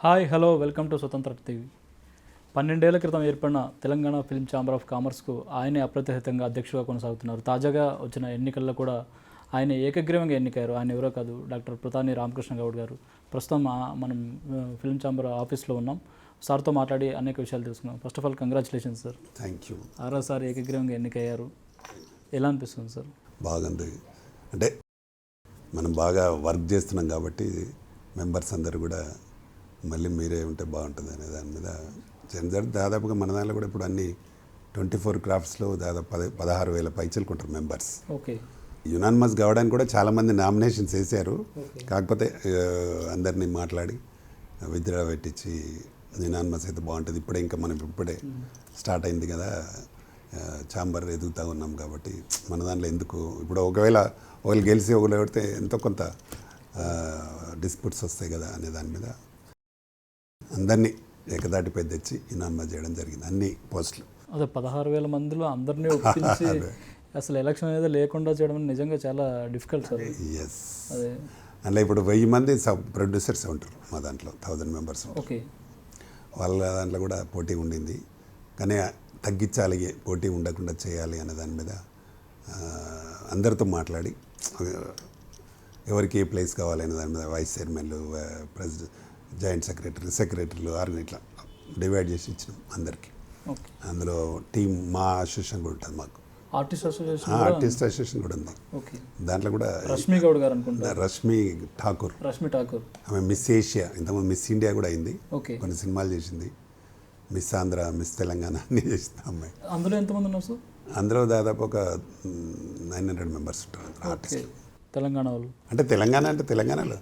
Hi hello welcome to స్వతంత్ర TV. 12 ఏళ్ల క్రితం ఏర్పడిన తెలంగాణ ఫిల్మ్ ఛాంబర్ ఆఫ్ కామర్స్కు ఆయనే అప్రతిహితంగా అధ్యక్షుడిగా కొనసాగుతున్నారు. తాజాగా వచ్చిన ఎన్నికల్లో కూడా ఆయన ఏకగ్రీవంగా ఎన్నికయ్యారు. ఆయన ఎవరో కాదు, డాక్టర్ పృతాని రామకృష్ణ గౌడ్ గారు. ప్రస్తుతం మనం ఫిల్మ్ ఛాంబర్ ఆఫీస్లో ఉన్నాం. సార్తో మాట్లాడి అనేక విషయాలు తెలుసుకున్నాం. First of all congratulations sir. Thank you. ఆరోసారి ఏకగ్రీవంగా ఎన్నికయ్యారు. ఎలా అనిపిస్తుంది సార్? బాగుంది. అంటే మనం బాగా వర్క్ చేస్తున్నాం కాబట్టి మెంబర్స్ అందరూ కూడా మళ్ళీ మీరే ఉంటే బాగుంటుంది అనే దాని మీద చేయాలి. దాదాపుగా మన దాంట్లో కూడా ఇప్పుడు అన్ని 24 క్రాఫ్ట్స్లో దాదాపు 16,000 పైచలుకుంటారు మెంబర్స్. ఓకే. యునానిమస్ కావడానికి కూడా చాలామంది నామినేషన్స్ వేసారు. కాకపోతే అందరినీ మాట్లాడి విత్డ్రా పెట్టించి యునానిమస్ అయితే బాగుంటుంది. ఇప్పుడే ఇంకా మనం ఇప్పుడే స్టార్ట్ అయింది కదా, ఛాంబర్ ఎదుగుతూ ఉన్నాం కాబట్టి మన దాంట్లో ఎందుకు ఇప్పుడు ఒకవేళ ఒకళ్ళు గెలిచి ఒకళ్ళు పెడితే ఎంతో కొంత డిస్ప్యూట్స్ వస్తాయి కదా అనే దాని మీద అందరినీ ఏకదాటిపై తెచ్చి యునానిమస్ చేయడం జరిగింది. అన్ని పోస్టులు అదే 16,000 మందిలో అందరినీ ఒప్పించి అసలు ఎలక్షన్ అనేది లేకుండా చేయడం నిజంగా చాలా డిఫికల్ట్ సార్. ఎస్. అదే అందులో ఇప్పుడు 1000 మంది ప్రొడ్యూసర్స్ ఉంటారు మా దాంట్లో, 1000 మెంబర్స్. ఓకే. వాళ్ళ దాంట్లో కూడా పోటీ ఉండింది, కానీ తగ్గించాలి, పోటీ ఉండకుండా చేయాలి అనే దాని మీద అందరితో మాట్లాడి ఎవరికి ఏ ప్లేస్ కావాలనే దాని మీద వైస్ చైర్మన్లు, ప్రెసిడెంట్, జాయింట్ సెక్రటరీలు ఇట్లా డివైడ్ చేసి ఇచ్చినాం అందరికీ. అందులో టీం మా అసోసియేషన్ కూడా ఉంటుంది, మాకు ఆర్టిస్ట్ అసోసియేషన్ కూడా ఉంది. దాంట్లో కూడా రష్మి గౌడ్ గారు అనుకుంటా, రష్మి ఠాకూర్ ఆమె మిస్ ఏషియా, ఇంతకుముందు మిస్ ఇండియా కూడా అయింది, కొన్ని సినిమాలు చేసింది. మిస్ ఆంధ్ర, మిస్ తెలంగాణ అన్నీ చేసింది అమ్మాయి. అందులో ఎంతమంది ఉన్నారు సార్? అందులో దాదాపు ఒక 900 మెంబర్స్ ఉంటారు ఆర్టిస్టులు. తెలంగాణ వాళ్ళు అంటే తెలంగాణలో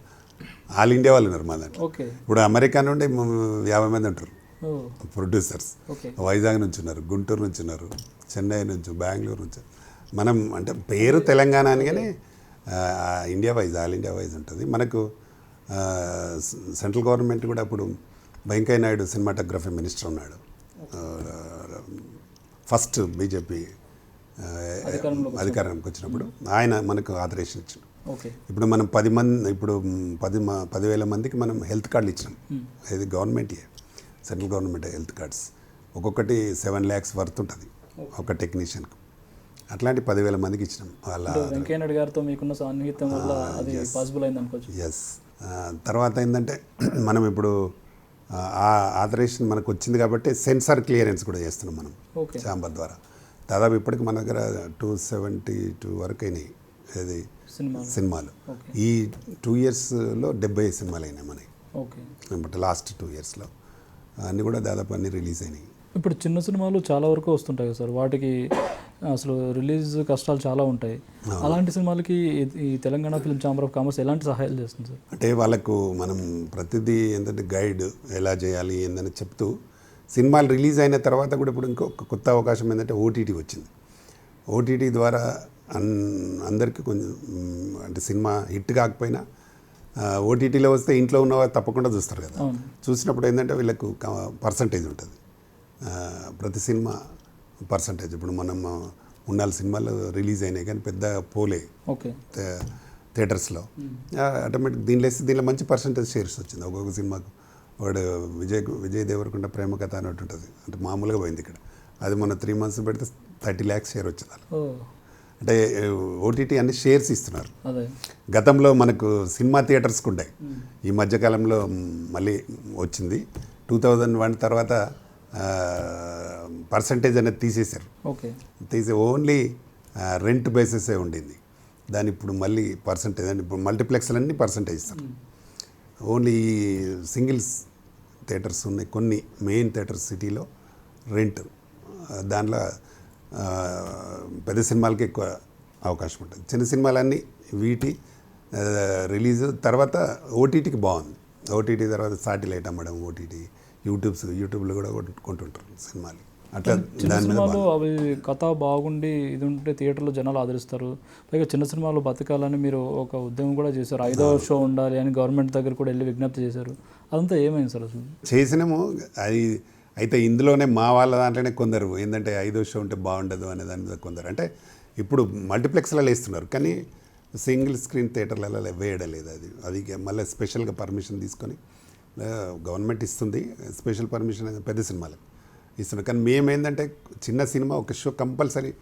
ఆల్ ఇండియా వాళ్ళు ఉన్నారు మా దాంట్లో. ఇప్పుడు అమెరికా నుండి 50 మంది ఉంటారు ప్రొడ్యూసర్స్. వైజాగ్ నుంచి ఉన్నారు, గుంటూరు నుంచి ఉన్నారు, చెన్నై నుంచి, బెంగళూరు నుంచి. మనం అంటే పేరు తెలంగాణ అని, కానీ India wise, all India wise ఉంటుంది. మనకు సెంట్రల్ గవర్నమెంట్ కూడా అప్పుడు వెంకయ్య నాయుడు సినిమాటోగ్రఫీ మినిస్టర్ ఉన్నాడు, ఫస్ట్ బీజేపీ అధికారంలోకి వచ్చినప్పుడు ఆయన మనకు ఆథరైజేషన్ ఇచ్చాడు. ఇప్పుడు మనం 10,000 మందికి మనం హెల్త్ కార్డులు ఇచ్చినాం. ఇది government, central government health cards ఒక్కొక్కటి 7 lakhs వర్త్ ఉంటుంది ఒక టెక్నీషియన్కు. అట్లాంటి 10,000 మందికి ఇచ్చినాం. వాళ్ళ వెంకయ్య నాయుడు గారితో మీకున్న సన్నిహితం వల్ల అది పాసిబుల్ అయింది అనుకోవచ్చు. ఎస్. తర్వాత ఏంటంటే మనం ఇప్పుడు ఆ ఆథరైజేషన్ మనకు వచ్చింది కాబట్టి సెన్సార్ క్లియరెన్స్ కూడా చేస్తున్నాం మనం ఛాంబర్ ద్వారా. దాదాపు ఇప్పటికి మన దగ్గర 272 వరకు అయినాయి ఇది సినిమాలు. ఈ 2 yearsలో 70 సినిమాలు అయినాయి మనకి. బట్ లాస్ట్ 2 yearsలో అన్నీ కూడా దాదాపు అన్నీ రిలీజ్ అయినాయి. ఇప్పుడు చిన్న సినిమాలు చాలా వరకు వస్తుంటాయి కదా సార్, వాటికి అసలు రిలీజ్ కష్టాలు చాలా ఉంటాయి. అలాంటి సినిమాలకి ఈ Telangana film chamber of commerce ఎలాంటి సహాయాలు చేస్తుంది సార్? అంటే వాళ్ళకు మనం ప్రతిదీ ఏంటంటే గైడ్ ఎలా చేయాలి ఏందని చెప్తూ, సినిమాలు రిలీజ్ అయిన తర్వాత కూడా ఇప్పుడు ఇంకొక కొత్త అవకాశం ఏంటంటే ఓటీటీ వచ్చింది. ఓటీటీ ద్వారా అందరికీ కొంచెం అంటే సినిమా హిట్ కాకపోయినా ఓటీటీలో వస్తే ఇంట్లో ఉన్నవారు తప్పకుండా చూస్తారు కదా. చూసినప్పుడు ఏంటంటే వీళ్ళకు పర్సంటేజ్ ఉంటుంది, ప్రతి సినిమా పర్సంటేజ్. ఇప్పుడు మనం 3-4 సినిమాలు రిలీజ్ అయినాయి కానీ పెద్ద పోలే థియేటర్స్లో. ఆటోమేటిక్ దీనిలో మంచి పర్సంటేజ్ షేర్స్ వచ్చింది. ఒక్కొక్క సినిమాకు వాడు విజయ్ దేవరకొండ ప్రేమ కథ అన్నట్టు ఉంటుంది, అంటే మామూలుగా పోయింది ఇక్కడ. అది మొన్న 3 months పెడితే 30 lakhs షేర్ వచ్చింది. అంటే ఓటీటీ అన్ని షేర్స్ ఇస్తున్నారు. గతంలో మనకు సినిమా థియేటర్స్కి ఉండే, ఈ మధ్యకాలంలో మళ్ళీ వచ్చింది. 2001 తర్వాత పర్సంటేజ్ అనేది తీసేశారు. ఓన్లీ రెంట్ బేసిసే ఉండింది. దాని ఇప్పుడు మళ్ళీ పర్సంటేజ్ అని, ఇప్పుడు మల్టీప్లెక్స్లన్నీ పర్సంటేజ్ ఇస్తారు. ఓన్లీ సింగిల్స్ థియేటర్స్ ఉన్నాయి, కొన్ని మెయిన్ థియేటర్స్ సిటీలో రెంట్. దాంట్లో పెద్ద సినిమాలకి ఎక్కువ అవకాశం ఉంటుంది. చిన్న సినిమాలన్నీ వీటి రిలీజ్ తర్వాత ఓటీటీకి బాగుంది. ఓటీటీ తర్వాత సాటిలైట్ అమ్మడం, ఓటీటీ యూట్యూబ్లో కూడా కొంటుంటారు సినిమాలు. అట్లా దాని మీద అవి కథ బాగుండి ఇది ఉంటే థియేటర్లో జనాలు ఆదరిస్తారు. పైగా చిన్న సినిమాలు బతకాలని మీరు ఒక ఉద్యమం కూడా చేశారు. 5వ షో ఉండాలి అని గవర్నమెంట్ దగ్గర కూడా వెళ్ళి విజ్ఞప్తి చేశారు. అదంతా ఏమైంది సార్? అసలు చేసినాము అది. అయితే ఇందులోనే మా వాళ్ళ దాంట్లోనే కొందరు ఏంటంటే 5వ షో ఉంటే బాగుండదు అనే దాని మీద కొందరు, అంటే ఇప్పుడు మల్టీప్లెక్స్లలో వేస్తున్నారు కానీ సింగిల్ స్క్రీన్ థియేటర్లలో వేయడం లేదు. అది మళ్ళీ స్పెషల్గా పర్మిషన్ తీసుకొని గవర్నమెంట్ ఇస్తుంది స్పెషల్ పర్మిషన్ పెద్ద సినిమాలకు ఇస్తున్నారు. కానీ మేమేందంటే చిన్న సినిమా ఒక షో కంపల్సరీ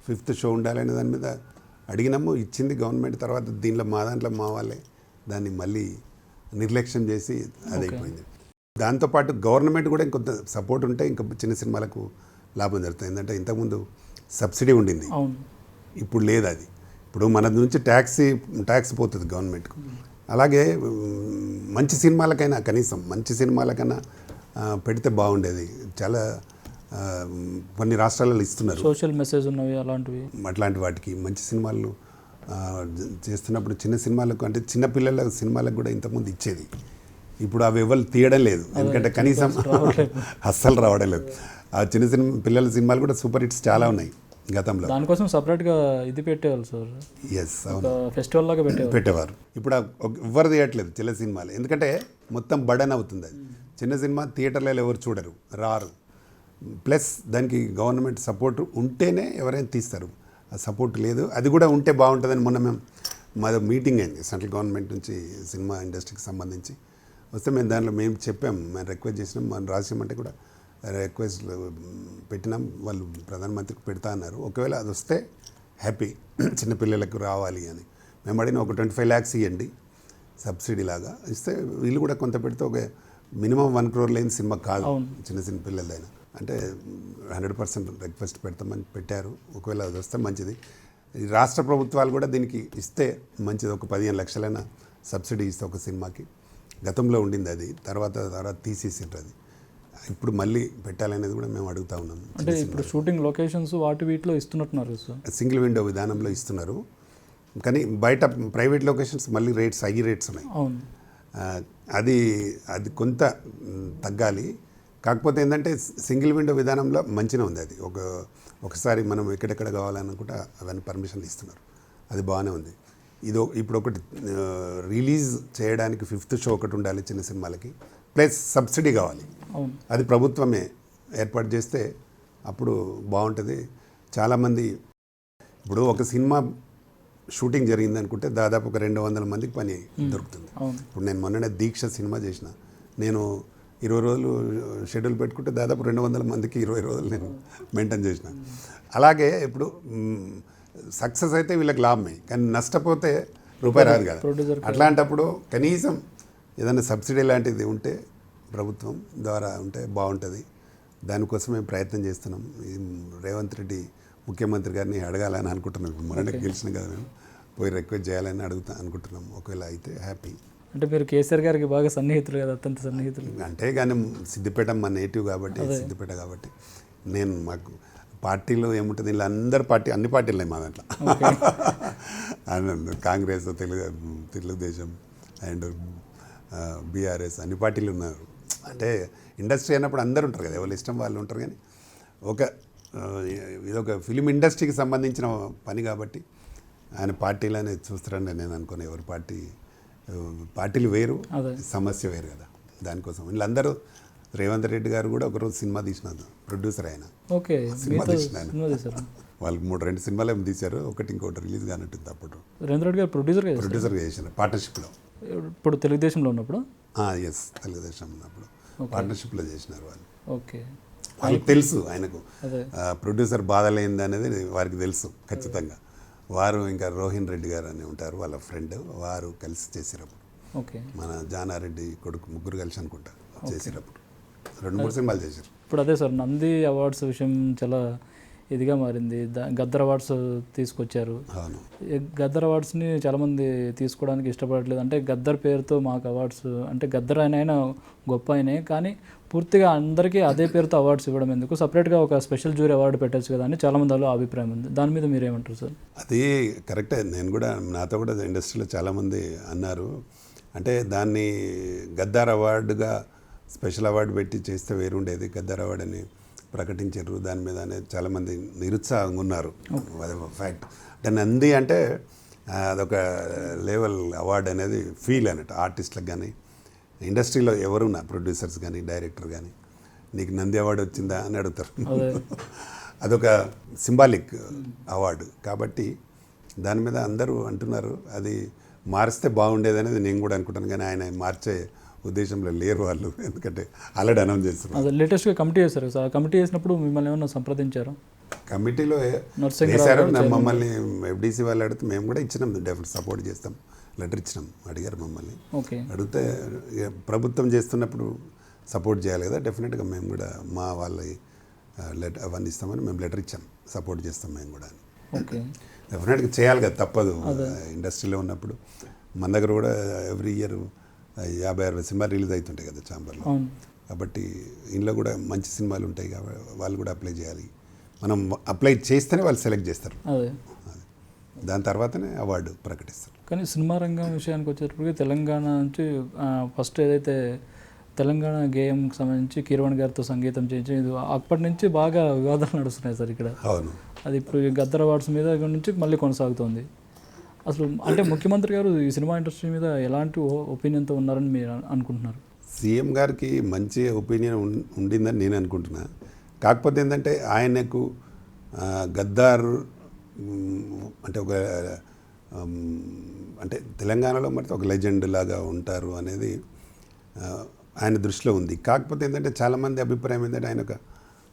5th షో ఉండాలనే దాని మీద అడిగినాము, ఇచ్చింది గవర్నమెంట్. తర్వాత దీంట్లో మా దాంట్లో మా వాళ్ళే దాన్ని మళ్ళీ నిర్లక్ష్యం చేసి అది అయిపోయింది. దాంతోపాటు గవర్నమెంట్ కూడా ఇంకొంత సపోర్ట్ ఉంటే ఇంకా చిన్న సినిమాలకు లాభం జరుగుతుంది. ఏంటంటే ఇంతకుముందు సబ్సిడీ ఉండింది, ఇప్పుడు లేదు. అది ఇప్పుడు మన నుంచి ట్యాక్స్ పోతుంది గవర్నమెంట్కు. అలాగే మంచి సినిమాలకైనా కనీసం మంచి సినిమాలకైనా పెడితే బాగుండేది. చాలా కొన్ని రాష్ట్రాలలో ఇస్తున్నారు సోషల్ మెసేజ్ ఉన్నవి అలాంటివి. అట్లాంటి వాటికి మంచి సినిమాలు చేస్తున్నప్పుడు చిన్న సినిమాలకు అంటే చిన్న పిల్లల సినిమాలకు కూడా ఇంతకుముందు ఇచ్చేది. ఇప్పుడు అవి ఎవరు తీయడం లేదు, ఎందుకంటే కనీసం అస్సలు రావడం లేదు. ఆ చిన్న పిల్లల సినిమాలు కూడా సూపర్ హిట్స్ చాలా ఉన్నాయి గతంలో. దానికోసం సపరేట్గా ఇది పెట్టేవాళ్ళు సార్. ఎస్, అవును, ఫెస్టివల్ లాగా పెట్టేవారు. ఇప్పుడు ఎవరు తీయట్లేదు చిన్న సినిమాలు, ఎందుకంటే మొత్తం బడన్ అవుతుంది. అది చిన్న సినిమా థియేటర్లలో ఎవరు చూడరు, రారు. ప్లస్ దానికి గవర్నమెంట్ సపోర్ట్ ఉంటేనే ఎవరైనా తీస్తారు. ఆ సపోర్ట్ లేదు, అది కూడా ఉంటే బాగుంటుందని మొన్న మాది మీటింగ్ అయింది సెంట్రల్ గవర్నమెంట్ నుంచి సినిమా ఇండస్ట్రీకి సంబంధించి. వస్తే మేము చెప్పాము, మేము రిక్వెస్ట్ చేసినాం, మనం రాసామంటే కూడా రిక్వెస్ట్ పెట్టినాం. వాళ్ళు ప్రధానమంత్రికి పెడతా అన్నారు. ఒకవేళ అది వస్తే హ్యాపీ, చిన్నపిల్లలకు రావాలి అని మేము అడిగిన ఒక 25 lakhs ఇవ్వండి సబ్సిడీ లాగా ఇస్తే వీళ్ళు కూడా కొంత పెడితే ఒక మినిమం 1 crore లేని సినిమా కాదు చిన్న పిల్లలదైనా. అంటే 100% రిక్వెస్ట్ పెడతామని పెట్టారు. ఒకవేళ అది వస్తే మంచిది. ఈ రాష్ట్ర ప్రభుత్వాలు కూడా దీనికి ఇస్తే మంచిది. ఒక 15 లక్షలైనా సబ్సిడీ ఇస్తే ఒక సినిమాకి. గతంలో ఉండింది అది, తర్వాత తీసేసిండ్రు అది. ఇప్పుడు మళ్ళీ పెట్టాలనేది కూడా మేము అడుగుతా ఉన్నాం. అంటే ఇప్పుడు షూటింగ్ లొకేషన్స్ వీటిలో ఇస్తున్నట్టున్నారు సార్. సింగిల్ విండో విధానంలో ఇస్తున్నారు, కానీ బయట ప్రైవేట్ లొకేషన్స్ మళ్ళీ హై రేట్స్ ఉన్నాయి. అది కొంత తగ్గాలి. కాకపోతే ఏంటంటే సింగిల్ విండో విధానంలో మంచిగా ఉంది. అది ఒకసారి మనం ఎక్కడెక్కడ కావాలనుకుంటే అవన్నీ పర్మిషన్లు ఇస్తున్నారు, అది బాగానే ఉంది. ఇప్పుడు ఒకటి రిలీజ్ చేయడానికి 5th షో ఒకటి ఉండాలి చిన్న సినిమాలకి, ప్లస్ సబ్సిడీ కావాలి. అది ప్రభుత్వమే ఏర్పాటు చేస్తే అప్పుడు బాగుంటుంది. చాలామంది ఇప్పుడు ఒక సినిమా షూటింగ్ జరిగింది అనుకుంటే దాదాపు ఒక 200 మందికి పని దొరుకుతుంది. ఇప్పుడు నేను మొన్ననే దీక్ష సినిమా చేసిన, నేను 20 రోజులు షెడ్యూల్ పెట్టుకుంటే దాదాపు 200 మందికి 20 రోజులు నేను మెయింటైన్ చేసిన. అలాగే ఇప్పుడు సక్సెస్ అయితే వీళ్ళకి లాభమే, కానీ నష్టపోతే రూపాయి రాదు కదా. అట్లాంటప్పుడు కనీసం ఏదైనా సబ్సిడీ లాంటిది ఉంటే ప్రభుత్వం ద్వారా ఉంటే బాగుంటుంది. దానికోసమే ప్రయత్నం చేస్తున్నాం. రేవంత్ రెడ్డి ముఖ్యమంత్రి గారిని అడగాలని అనుకుంటున్నాం. మొన్నటికి గెలిచిన కదా, మేము పోయి రిక్వెస్ట్ చేయాలని అనుకుంటున్నాం. ఒకవేళ అయితే హ్యాపీ. అంటే మీరు కేసీఆర్ గారికి బాగా సన్నిహితులు కదా, అత్యంత సన్నిహితులు. అంటే కానీ సిద్దిపేట మా నేటివ్ కాబట్టి, సిద్దిపేట కాబట్టి నేను మాకు పార్టీలో ఏముంటుంది, ఇలా అన్ని పార్టీలు ఉన్నాయి మా దాంట్లో. కాంగ్రెస్, తెలుగుదేశం అండ్ బీఆర్ఎస్ అన్ని పార్టీలు ఉన్నారు. అంటే ఇండస్ట్రీ అయినప్పుడు అందరూ ఉంటారు కదా, ఎవరి ఇష్టం వాళ్ళు ఉంటారు. కానీ ఇదొక ఫిలిం ఇండస్ట్రీకి సంబంధించిన పని కాబట్టి ఆయన పార్టీలనే చూస్తారని నేను అనుకున్నాను. ఎవరి పార్టీలు వేరు, సమస్య వేరు కదా. దానికోసం వీళ్ళందరూ రేవంత్ రెడ్డి గారు కూడా ఒకరోజు సినిమా తీసినారు, ప్రొడ్యూసర్ ఆయన. సినిమా తీసిన వాళ్ళకి 2 సినిమాలు ఏమి తీశారు, ఇంకోటి రిలీజ్ కానట్టుంది. అప్పుడు రేవంత్ రెడ్డి గారు ప్రొడ్యూసర్గా చేశారు పార్ట్నర్షిప్లో. ఇప్పుడు తెలుగుదేశంలో ఉన్నప్పుడు ఎస్, తెలుగుదేశం ఉన్నప్పుడు పార్ట్నర్షిప్లో చేసినారు వాళ్ళు. ఓకే, వాళ్ళకి తెలుసు ఆయనకు ప్రొడ్యూసర్ బాధలేంది అనేది వారికి తెలుసు ఖచ్చితంగా. వారు ఇంకా రోహిన్ రెడ్డి గారు అని ఉంటారు, వాళ్ళ ఫ్రెండ్, వారు కలిసి చేసినప్పుడు. ఓకే, మన జానారెడ్డి కొడుకు ముగ్గురు కలిసి అనుకుంటారు చేసినప్పుడు 2-3 సినిమాలు చేశారు. ఇప్పుడు అదే సార్, నంది అవార్డ్స్ విషయం చాలా ఇదిగా మారింది. గద్దర్ అవార్డ్స్ తీసుకొచ్చారు. అవును, గద్దర్ అవార్డ్స్ని చాలామంది తీసుకోవడానికి ఇష్టపడట్లేదు. అంటే గద్దర్ పేరుతో మాకు అవార్డ్స్, అంటే గద్దర్ ఆయన గొప్ప ఆయనే, కానీ పూర్తిగా అందరికీ అదే పేరుతో అవార్డ్స్ ఇవ్వడం ఎందుకు, సపరేట్గా ఒక స్పెషల్ జ్యూరీ అవార్డు పెట్టచ్చు కదా అని చాలామంది అభిప్రాయం ఉంది. దాని మీద మీరు ఏమంటారు సార్? అది కరెక్టే. నేను కూడా, నాతో కూడా ఇండస్ట్రీలో చాలామంది అన్నారు. అంటే దాన్ని గద్దర్ అవార్డుగా స్పెషల్ అవార్డు పెట్టి చేస్తే వేరుండేది. గద్దర్ అవార్డు అని ప్రకటించారు, దాని మీద చాలామంది నిరుత్సాహంగా ఉన్నారు. అది ఫ్యాక్ట్. అంటే నంది అంటే అదొక లెవెల్ అవార్డు అనేది ఫీల్ అన్నట్టు ఆర్టిస్టులకు కానీ, ఇండస్ట్రీలో ఎవరున్నా ప్రొడ్యూసర్స్ కానీ, డైరెక్టర్ కానీ, నీకు నంది అవార్డు వచ్చిందా అని అడుగుతారు. అదొక సింబాలిక్ అవార్డు కాబట్టి దాని మీద అందరూ అంటున్నారు. అది మారిస్తే బాగుండేది అనేది నేను కూడా అనుకుంటాను, కానీ ఆయన మార్చే ఉద్దేశంలో లేరు వాళ్ళు, ఎందుకంటే ఆల్రెడీ అనౌన్స్ చేస్తున్నారు. అదే లేటెస్ట్గా కమిటీ చేశారు సార్. కమిటీ చేసినప్పుడు మిమ్మల్ని ఏమన్నా సంప్రదించారు? కమిటీలో నర్సింగ్ వేశారు, మమ్మల్ని ఎఫ్డీసీ వాళ్ళు అడిగితే మేము కూడా ఇచ్చినాం, డెఫినెట్ సపోర్ట్ చేస్తాం, లెటర్ ఇచ్చినాం. అడిగారు మమ్మల్ని, ఓకే. అడిగితే ఇక ప్రభుత్వం చేస్తున్నప్పుడు సపోర్ట్ చేయాలి కదా, డెఫినెట్గా మేము కూడా మా వాళ్ళ లెటర్ అవన్నీ ఇస్తామని మేము లెటర్ ఇచ్చాం, సపోర్ట్ చేస్తాం మేము కూడా అని. ఓకే, డెఫినెట్గా చేయాలి కదా, తప్పదు. ఇండస్ట్రీలో ఉన్నప్పుడు మన దగ్గర కూడా ఎవ్రీ ఇయర్ 50-60 సినిమాలు రిలీజ్ అవుతుంటాయి కదా ఛాంబర్లో, కాబట్టి ఇంట్లో కూడా మంచి సినిమాలు ఉంటాయి కాబట్టి వాళ్ళు కూడా అప్లై చేయాలి. మనం అప్లై చేస్తేనే వాళ్ళు సెలెక్ట్ చేస్తారు, దాని తర్వాతనే అవార్డు ప్రకటిస్తారు. కానీ సినిమా రంగం విషయానికి వచ్చేటప్పటికి తెలంగాణ నుంచి ఫస్ట్ ఏదైతే తెలంగాణ గేయంకి సంబంధించి కీరవాణి గారితో సంగీతం చేయించి అప్పటి నుంచి బాగా వివాదాలు నడుస్తున్నాయి సార్ ఇక్కడ. అవును, అది ఇప్పుడు గద్దర్ అవార్డ్స్ మీద నుంచి మళ్ళీ కొనసాగుతుంది. అసలు అంటే ముఖ్యమంత్రి గారు ఈ సినిమా ఇండస్ట్రీ మీద ఎలాంటి ఒపీనియన్తో ఉన్నారని మీరు అనుకుంటున్నారు? సీఎం గారికి మంచి ఒపీనియన్ ఉండిందని నేను అనుకుంటున్నా. కాకపోతే ఏంటంటే ఆయనకు గద్దార్ అంటే ఒక అంటే తెలంగాణలో మరి ఒక లెజెండ్ లాగా ఉంటారు అనేది ఆయన దృష్టిలో ఉంది. కాకపోతే ఏంటంటే చాలామంది అభిప్రాయం ఏంటంటే ఆయన ఒక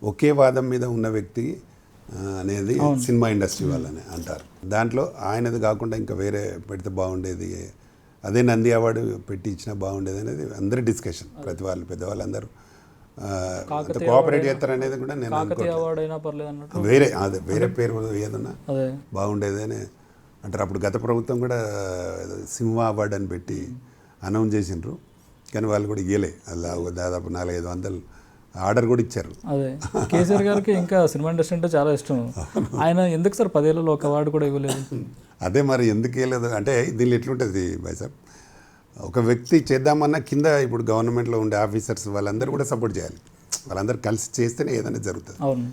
ఒకే వాదం మీద ఉన్న వ్యక్తి అనేది సినిమా ఇండస్ట్రీ వాళ్ళని అంటారు. దాంట్లో ఆయనది కాకుండా ఇంకా వేరే పెడితే బాగుండేది, అదే నంది అవార్డు పెట్టి ఇచ్చినా బాగుండేది అనేది అందరి డిస్కషన్. ప్రతి వాళ్ళు పెద్దవాళ్ళు అందరూ కోఆపరేట్ చేస్తారు అనేది కూడా నేను అనుకుంటున్నాను. వేరే అదే వేరే పేరు ఏదన్నా బాగుండేది అని అంటారు. అప్పుడు గత ప్రభుత్వం కూడా సింహ అవార్డు అని పెట్టి అనౌన్స్ చేసిండ్రు, కానీ వాళ్ళు కూడా ఇవ్వలే. అలా దాదాపు 400-500 ఆర్డర్ కూడా ఇచ్చారు. అదే కేసీఆర్ గారికి ఇంకా సినిమా ఇండస్ట్రీ అంటే చాలా ఇష్టం. ఆయన ఎందుకు సార్ 10 ఏళ్ళలో ఒక అవార్డు కూడా ఇవ్వలేదు? అదే మరి ఎందుకు ఇవ్వలేదు అంటే దీనిలో ఎట్లుంటుంది బాయ్ సార్, ఒక వ్యక్తి చేద్దామన్నా కింద ఇప్పుడు గవర్నమెంట్లో ఉండే ఆఫీసర్స్ వాళ్ళందరూ కూడా సపోర్ట్ చేయాలి, వాళ్ళందరూ కలిసి చేస్తేనే ఏదైనా జరుగుతుంది. అవును,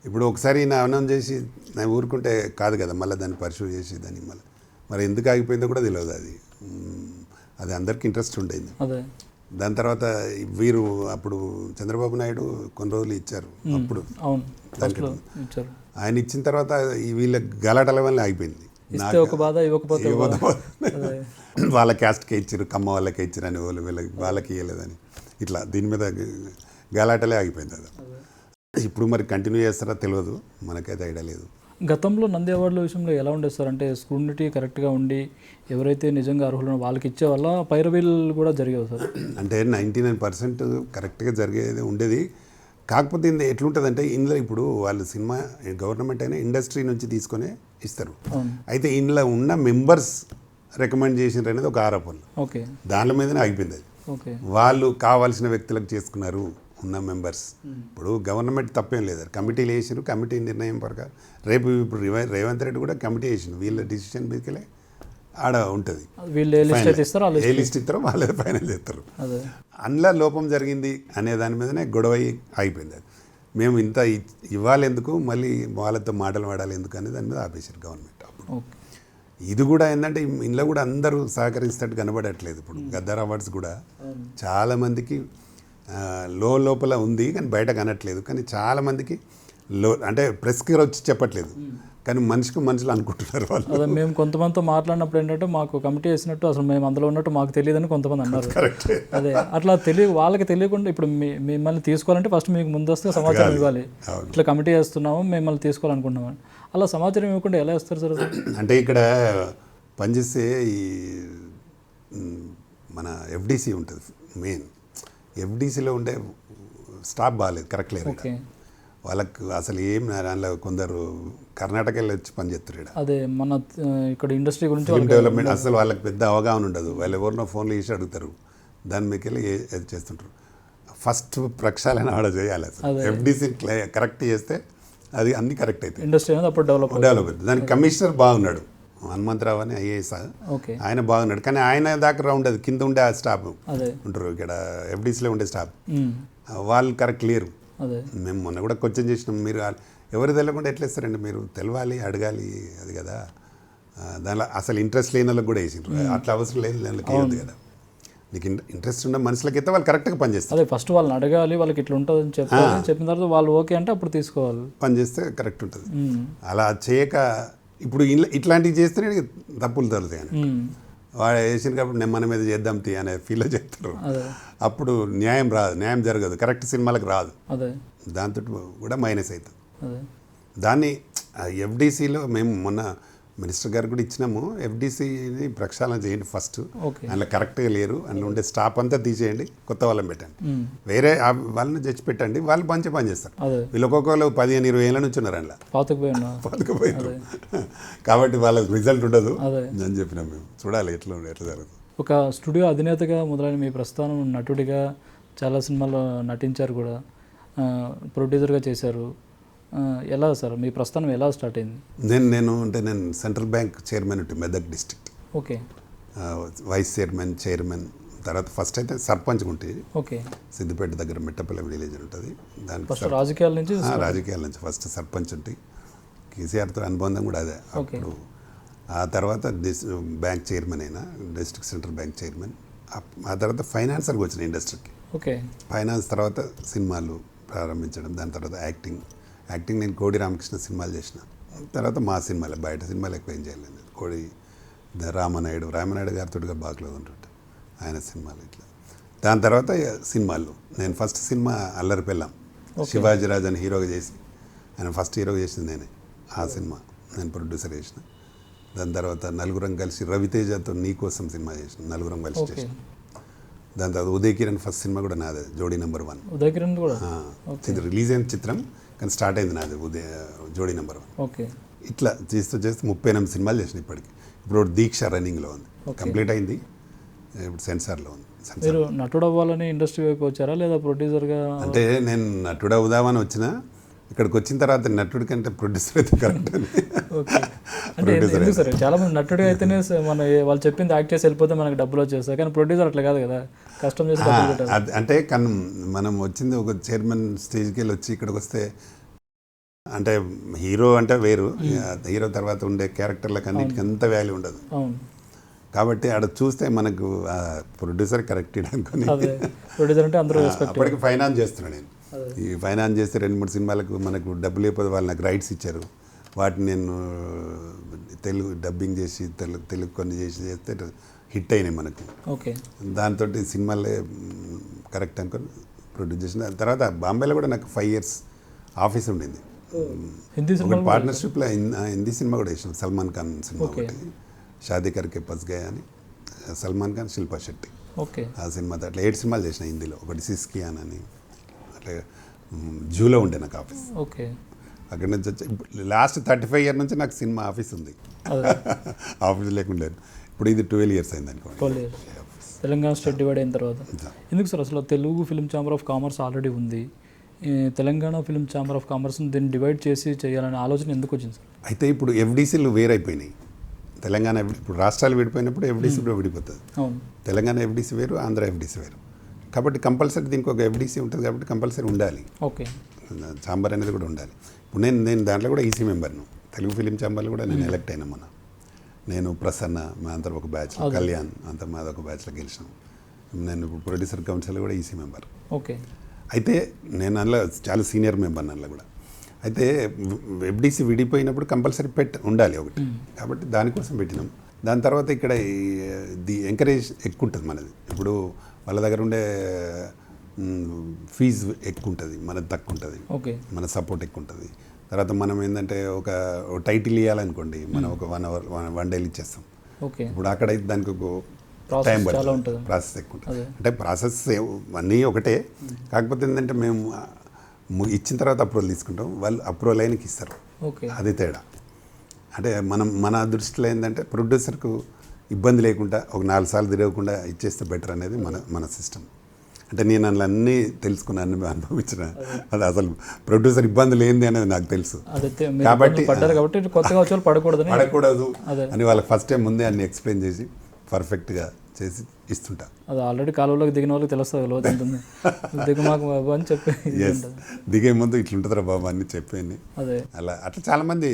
ఇప్పుడు ఒకసారి నా అనౌన్స్ చేసి నేను ఊరుకుంటే కాదు కదా, మళ్ళీ దాన్ని పర్సూ చేసి దాన్ని మరి ఎందుకు ఆగిపోయిందో కూడా తెలియదు. అది అందరికీ ఇంట్రెస్ట్ ఉండేది. అదే దాని తర్వాత వీరు అప్పుడు చంద్రబాబు నాయుడు కొన్ని రోజులు ఇచ్చారు, అప్పుడు ఆయన ఇచ్చిన తర్వాత వీళ్ళ గలాటల వల్ల ఆగిపోయింది. వాళ్ళ క్యాస్ట్కే ఇచ్చారు, కమ్మ వాళ్ళకే ఇచ్చారు అని వాళ్ళకి ఇవ్వలేదని ఇట్లా దీని మీద గలాటలే ఆగిపోయింది. అది ఇప్పుడు మరి కంటిన్యూ చేస్తారా తెలియదు, మనకైతే ఐడియా లేదు. గతంలో నంది అవార్డుల విషయంలో ఎలా ఉండేది సార్? అంటే స్క్రూనిటీ కరెక్ట్గా ఉండి ఎవరైతే నిజంగా అర్హులు వాళ్ళకి ఇచ్చే వల్ల పైరవీలు కూడా జరిగేవి సార్. అంటే 99% కరెక్ట్గా జరిగేది ఉండేది. కాకపోతే ఎట్లుంటుందంటే ఇందులో ఇప్పుడు వాళ్ళు సినిమా గవర్నమెంట్ అయినా ఇండస్ట్రీ నుంచి తీసుకొని ఇస్తారు. అయితే ఇందులో ఉన్న మెంబర్స్ రికమెండ్ చేసినారు అనేది ఒక ఆరోపణ. ఓకే, దాని మీదనే ఆగిపోయింది. ఓకే, వాళ్ళు కావాల్సిన వ్యక్తులకు చేసుకున్నారు ఉన్న మెంబర్స్. ఇప్పుడు గవర్నమెంట్ తప్పేం లేదు, కమిటీలు వేసారు, కమిటీ నిర్ణయం ప్రకారం రేపు ఇప్పుడు రేవంత్ రెడ్డి కూడా కమిటీ వేసిండు, వీళ్ళ డిసిషన్ మీదకెళ్ళి ఆడ ఉంటుంది. ఏ లిస్ట్ ఇస్తారో వాళ్ళే ఫైనల్ చేస్తారు. అందులో లోపం జరిగింది అనే దాని మీదనే గొడవ అయిపోయింది. అది మేము ఇంత ఇవ్వాలి ఎందుకు, మళ్ళీ వాళ్ళతో మాటలు వాడాలి ఎందుకు అనే దాని మీద ఆపేసారు గవర్నమెంట్. అప్పుడు ఇది కూడా ఏంటంటే ఇందులో కూడా అందరూ సహకరిస్తట్టు కనబడట్లేదు. ఇప్పుడు గద్దర్ అవార్డ్స్ కూడా చాలామందికి లోపల ఉంది కానీ బయట కనట్లేదు, కానీ చాలామందికి అంటే ప్రెస్కి వచ్చి చెప్పట్లేదు, కానీ మనుషులు అనుకుంటున్నారు వాళ్ళు. అదే మేము కొంతమందితో మాట్లాడినప్పుడు ఏంటంటే మాకు కమిటీ వేసినట్టు అసలు మేము అందులో ఉన్నట్టు మాకు తెలియదని కొంతమంది అన్నారు. అదే అట్లా వాళ్ళకి తెలియకుండా ఇప్పుడు మిమ్మల్ని తీసుకోవాలంటే ఫస్ట్ మీకు ముందస్తుగా సమాచారం ఇవ్వాలి, ఇట్లా కమిటీ వేస్తున్నాము మిమ్మల్ని తీసుకోవాలనుకుంటున్నాము, అలా సమాచారం ఇవ్వకుండా ఎలా ఇస్తారు సార్? అంటే ఇక్కడ పనిచేసే ఈ మన ఎఫ్డీసీ ఉంటుంది, మెయిన్ ఎఫ్డీసీలో ఉండే స్టాఫ్ బాగాలేదు, కరెక్ట్ లేదు. వాళ్ళకు అసలు ఏం దానిలో కొందరు కర్ణాటక వెళ్ళి వచ్చి పనిచేస్తారు. అదే మన ఇక్కడ ఇండస్ట్రీ గురించి ఫిల్మ్ డెవలప్మెంట్ అసలు వాళ్ళకి పెద్ద అవగాహన ఉండదు. వాళ్ళు ఎవరినో ఫోన్లు చేసి అడుగుతారు, దాని మీకు వెళ్ళి చేస్తుంటారు. ఫస్ట్ ప్రక్షాళన ఆడ చేయాలి. అసలు ఎఫ్డీసీ కరెక్ట్ చేస్తే అది అన్ని కరెక్ట్ అవుతాయి, ఇండస్ట్రీ అనేది అప్పుడు డెవలప్ అవుతుంది. దానికి కమిషనర్ బాగున్నాడు, హనుమంతరావు అని ఐఏఎస్, ఆయన బాగున్నాడు. కానీ ఆయన దాకా ఉండదు, కింద ఉండే ఆ స్టాఫ్ ఉంటారు, ఇక్కడ ఎఫ్డీసీలో ఉండే స్టాఫ్ వాళ్ళు కరెక్ట్ లేరు. మేము మొన్న కూడా క్వశ్చన్ చేసినాం, మీరు ఎవరు తెలియకుండా ఎట్లా ఇస్తారండి, మీరు తెలవాలి, అడగాలి, అది కదా. దానిలో అసలు ఇంట్రెస్ట్ లేని వాళ్ళకి కూడా వేసిండ్రు, అట్లా అవసరం లేదు, దానికి వేయద్దు కదా. నీకు ఇంట్రెస్ట్ ఉన్న మనుషులకి అయితే వాళ్ళు కరెక్ట్గా పనిచేస్తారు. అదే ఫస్ట్ వాళ్ళని అడగాలి, వాళ్ళకి ఇట్లా ఉంటుందని చెప్పిన తర్వాత వాళ్ళు ఓకే అంటే అప్పుడు తీసుకోవాలి, పనిచేస్తే కరెక్ట్ ఉంటుంది. అలా చేయక ఇప్పుడు ఇట్లాంటివి చేస్తేనే తప్పులు తగులుతాయి. వాడు వేసిన కాబట్టి నేను మన మీద చేద్దాం తీ అనే ఫీల్లో చెప్తారు. అదే అప్పుడు న్యాయం రాదు, న్యాయం జరగదు, కరెక్ట్ సినిమాలకు రాదు. అదే దాంతో కూడా మైనస్ అవుతుంది. అదే దాన్ని ఎఫ్డీసీలో మేము మొన్న మినిస్టర్ గారు కూడా ఇచ్చినాము. ఎఫ్డీసీని ప్రక్షాళన చేయండి ఫస్ట్, ఓకే అందులో కరెక్ట్గా లేరు, అందులో ఉండే స్టాఫ్ అంతా తీసేయండి, కొత్త వాళ్ళని పెట్టండి, వేరే వాళ్ళని తెచ్చి పెట్టండి, వాళ్ళు మంచి పని చేస్తారు. అదే వీళ్ళు ఒక్కొక్కరు 15-20 ఏళ్ళ నుంచి ఉన్నారు అందులో పాతకుపోయినా బతుకుపోయారు. కాబట్టి వాళ్ళకి రిజల్ట్ ఉండదు అదే అని చెప్పినాం మేము. చూడాలి ఎట్లా జరుగుతుంది. ఒక స్టూడియో అధినేతగా మొదలైన మీ ప్రస్థానం నటుడిగా చాలా సినిమాల్లో నటించారు కూడా, ప్రొడ్యూసర్గా చేశారు. ఎలా సార్ మీ ప్రస్థానం ఎలా స్టార్ట్ అయింది? నేను సెంట్రల్ బ్యాంక్ చైర్మన్ ఉంటే Medak district, okay vice chairman, తర్వాత ఫస్ట్ అయితే సర్పంచ్ ఉంటే ఓకే సిద్దిపేట దగ్గర మిట్టపల్లి విలేజ్ ఉంటుంది. దానికి ఫస్ట్ రాజకీయాల నుంచి రాజకీయాల నుంచి ఫస్ట్ సర్పంచ్ ఉంటే కేసీఆర్తో అనుబంధం కూడా అదే. అప్పుడు ఆ తర్వాత బ్యాంక్ చైర్మన్ అయినా, డిస్ట్రిక్ట్ సెంట్రల్ బ్యాంక్ చైర్మన్. ఆ తర్వాత ఫైనాన్సర్కి వచ్చిన ఇండస్ట్రీకి. ఓకే ఫైనాన్స్ తర్వాత సినిమాలు ప్రారంభించడం, దాని తర్వాత యాక్టింగ్ నేను కోడి రామకృష్ణ సినిమాలు చేసిన తర్వాత మా సినిమాలు, బయట సినిమాలు ఎక్కువ ఏం చేయలేదు. కోడి రామనాయుడు గారితో బాగా క్లోజ్ ఉంటుంటే ఆయన సినిమాలు ఇట్లా. దాని తర్వాత సినిమాలు నేను ఫస్ట్ సినిమా అల్లరి పెళ్ళాం, శివాజీరాజ్ అని హీరోగా చేసి, ఆయన ఫస్ట్ హీరోగా చేసింది నేనే. ఆ సినిమా నేను ప్రొడ్యూసర్ చేసిన. దాని తర్వాత నలుగురం కలిసి రవితేజతో నీకోసం సినిమా చేసిన, నలుగురం కలిసి చేసిన. దాని తర్వాత ఉదయ్ కిరణ్ ఫస్ట్ సినిమా కూడా నాదే, జోడీ నెంబర్ 1. ఉదయ్ కిరణ్ కూడా ఇది రిలీజ్ అయిన చిత్రం కానీ స్టార్ట్ అయింది నాది జోడీ నెంబర్ 1. ఓకే ఇట్లా చేస్తూ 38 సినిమాలు చేసిన ఇప్పటికి. ఇప్పుడు దీక్ష రన్నింగ్లో ఉంది, కంప్లీట్ అయింది, ఇప్పుడు సెన్సార్లో ఉంది. మీరు నటుడు అవ్వాలని ఇండస్ట్రీ వైపు వచ్చారా లేదా ప్రొడ్యూసర్గా? అంటే నేను నటుడు అవుదామని వచ్చిన, ఇక్కడికి వచ్చిన తర్వాత నటుడి కంటే ప్రొడ్యూసర్ అయితే కరెక్ట్ అని. ఓకే అంటే ఎందుకు సార్ చాలా మంది నటుడిగా అయితేనే మన వాళ్ళు చెప్పింది యాక్ట్ చేసి వెళ్ళిపోతే మనకి డబ్బులు వచ్చేస్తాయి, కానీ ప్రొడ్యూసర్ అట్లా కాదు కదా, కష్టం చేసి డబ్బులు పెట్టాలి. అంటే కానీ మనం వచ్చింది ఒక చైర్మన్ స్టేజ్కి వెళ్ళి వచ్చి ఇక్కడికి వస్తే, అంటే హీరో అంటే వేరు, హీరో తర్వాత ఉండే క్యారెక్టర్లకు అన్నిటికీ అంత వాల్యూ ఉండదు. అవును కాబట్టి ఆడ చూస్తే మనకు ప్రొడ్యూసర్ కరెక్ట్ అనుకుని ప్రొడ్యూసర్ అంటే అందరూ అప్పటికి ఫైనాన్స్ చేస్తున్నాను నేను. ఈ ఫైనాన్స్ చేస్తే 2-3 సినిమాలకు మనకు డబ్బులు లేకపోతే వాళ్ళు నాకు రైట్స్ ఇచ్చారు, వాటిని నేను తెలుగు డబ్బింగ్ చేసి తెలుగు కొన్ని చేస్తే హిట్ అయినాయి మనకు. ఓకే దాంతో సినిమాలే కరెక్ట్ అనుకొని ప్రొడ్యూస్ చేసిన. తర్వాత బాంబేలో కూడా నాకు 5 years ఆఫీస్ ఉండింది. హిందీ సినిమా పార్ట్నర్షిప్లో హిందీ సినిమా కూడా వేసిన, సల్మాన్ ఖాన్ సినిమా ఒకటి, షాదీ కర్కే పస్ గయా అని, సల్మాన్ ఖాన్ శిల్పా శెట్టి. ఓకే ఆ సినిమాతో అట్లా 8 సినిమాలు చేసిన హిందీలో. ఒకటి సిస్కియాన్ అని, అట్లా జూలో ఉండే నాకు ఆఫీస్. ఓకే అక్కడి నుంచి వచ్చి లాస్ట్ 35 years నుంచి నాకు సినిమా ఆఫీస్ ఉంది. ఆఫీస్ లేకుండా ఇప్పుడు ఇది 12 years అయింది అనుకోండి. 12 years తెలంగాణ స్టేట్ డివైడ్ అయిన తర్వాత. ఎందుకు సార్ అసలు Telugu film chamber of commerce already ఉంది, తెలంగాణ ఫిల్మ్ ఛాంబర్ ఆఫ్ కామర్స్ని దీన్ని డివైడ్ చేసి చేయాలనే ఆలోచన ఎందుకు వచ్చింది సార్? అయితే ఇప్పుడు ఎఫ్డీసీలు వేరైపోయినాయి. తెలంగాణ ఇప్పుడు రాష్ట్రాలు విడిపోయినప్పుడు ఎఫ్డీసీ కూడా విడిపోతుంది. అవును తెలంగాణ ఎఫ్డీసీ వేరు, ఆంధ్ర ఎఫ్డీసీ వేరు. కాబట్టి కంపల్సరీ దీనికి ఒక ఎఫ్డీసీ ఉంటుంది కాబట్టి కంపల్సరీ ఉండాలి. ఓకే ఛాంబర్ అనేది కూడా ఉండాలి. ఇప్పుడు నేను దాంట్లో కూడా ఈసీ మెంబర్ను, తెలుగు ఫిలిం ఛాంబర్లో కూడా నేను ఎలక్ట్ అయినా మొన్న. నేను ప్రసన్న మా అంతా ఒక బ్యాచ్లో, కళ్యాణ్ అంతా మాదొక బ్యాచ్లో గెలిచినాం. నేను ఇప్పుడు ప్రొడ్యూసర్ కౌన్సిల్ కూడా ఈసీ మెంబర్. ఓకే అయితే నేను అందులో చాలా సీనియర్ మెంబర్ అందులో కూడా. అయితే ఎఫ్డీసీ విడిపోయినప్పుడు కంపల్సరీ ఉండాలి ఒకటి, కాబట్టి దానికోసం పెట్టినాం. దాని తర్వాత ఇక్కడ ది ఎంకరేజ్ ఎక్కువ ఉంటుంది మనది. ఇప్పుడు వాళ్ళ దగ్గర ఉండే ఫీజు ఎక్కువ ఉంటుంది, మనది తక్కువ ఉంటుంది, ఓకే మన సపోర్ట్ ఎక్కువ ఉంటుంది. తర్వాత మనం ఏంటంటే ఒక టైటిల్ ఇవ్వాలనుకోండి, మనం ఒక 1 hour 1 day ఇచ్చేస్తాం. ఓకే ఇప్పుడు అక్కడైతే దానికి ఒక టైం పడుతుంది, ప్రాసెస్ ఎక్కువ ఉంటుంది. అంటే ప్రాసెస్ అన్నీ ఒకటే, కాకపోతే ఏంటంటే మేము ఇచ్చిన తర్వాత అప్రూవల్ తీసుకుంటాం, వాళ్ళు అప్రూవల్ అయినకి ఇస్తారు. ఓకే అది తేడా. అంటే మన దృష్టిలో ఏంటంటే ప్రొడ్యూసర్కు ఇబ్బంది లేకుండా ఒక 4 సార్లు తిరగకుండా ఇచ్చేస్తే బెటర్ అనేది మన సిస్టమ్. అంటే నేను అందులో అన్నీ తెలుసుకున్నా, అన్ని అనుభవించిన, అది అసలు ప్రొడ్యూసర్ ఇబ్బందులు ఏంది అనేది నాకు తెలుసు. కాబట్టి పడకూడదు అని వాళ్ళకి ఫస్ట్ టైం ముందే అన్ని ఎక్స్ప్లెయిన్ చేసి పర్ఫెక్ట్గా చేసి ఇస్తుంటా. అది ఆల్రెడీ కాలువలోకి దిగిన వాళ్ళకి తెలుస్తుంది లోతు ఉంటుంది, దిగు మాకు బాబు అని చెప్పి దిగే ముందు ఇట్లుంటుందిరా బాబు అని చెప్పేది. అదే అట్లా చాలామంది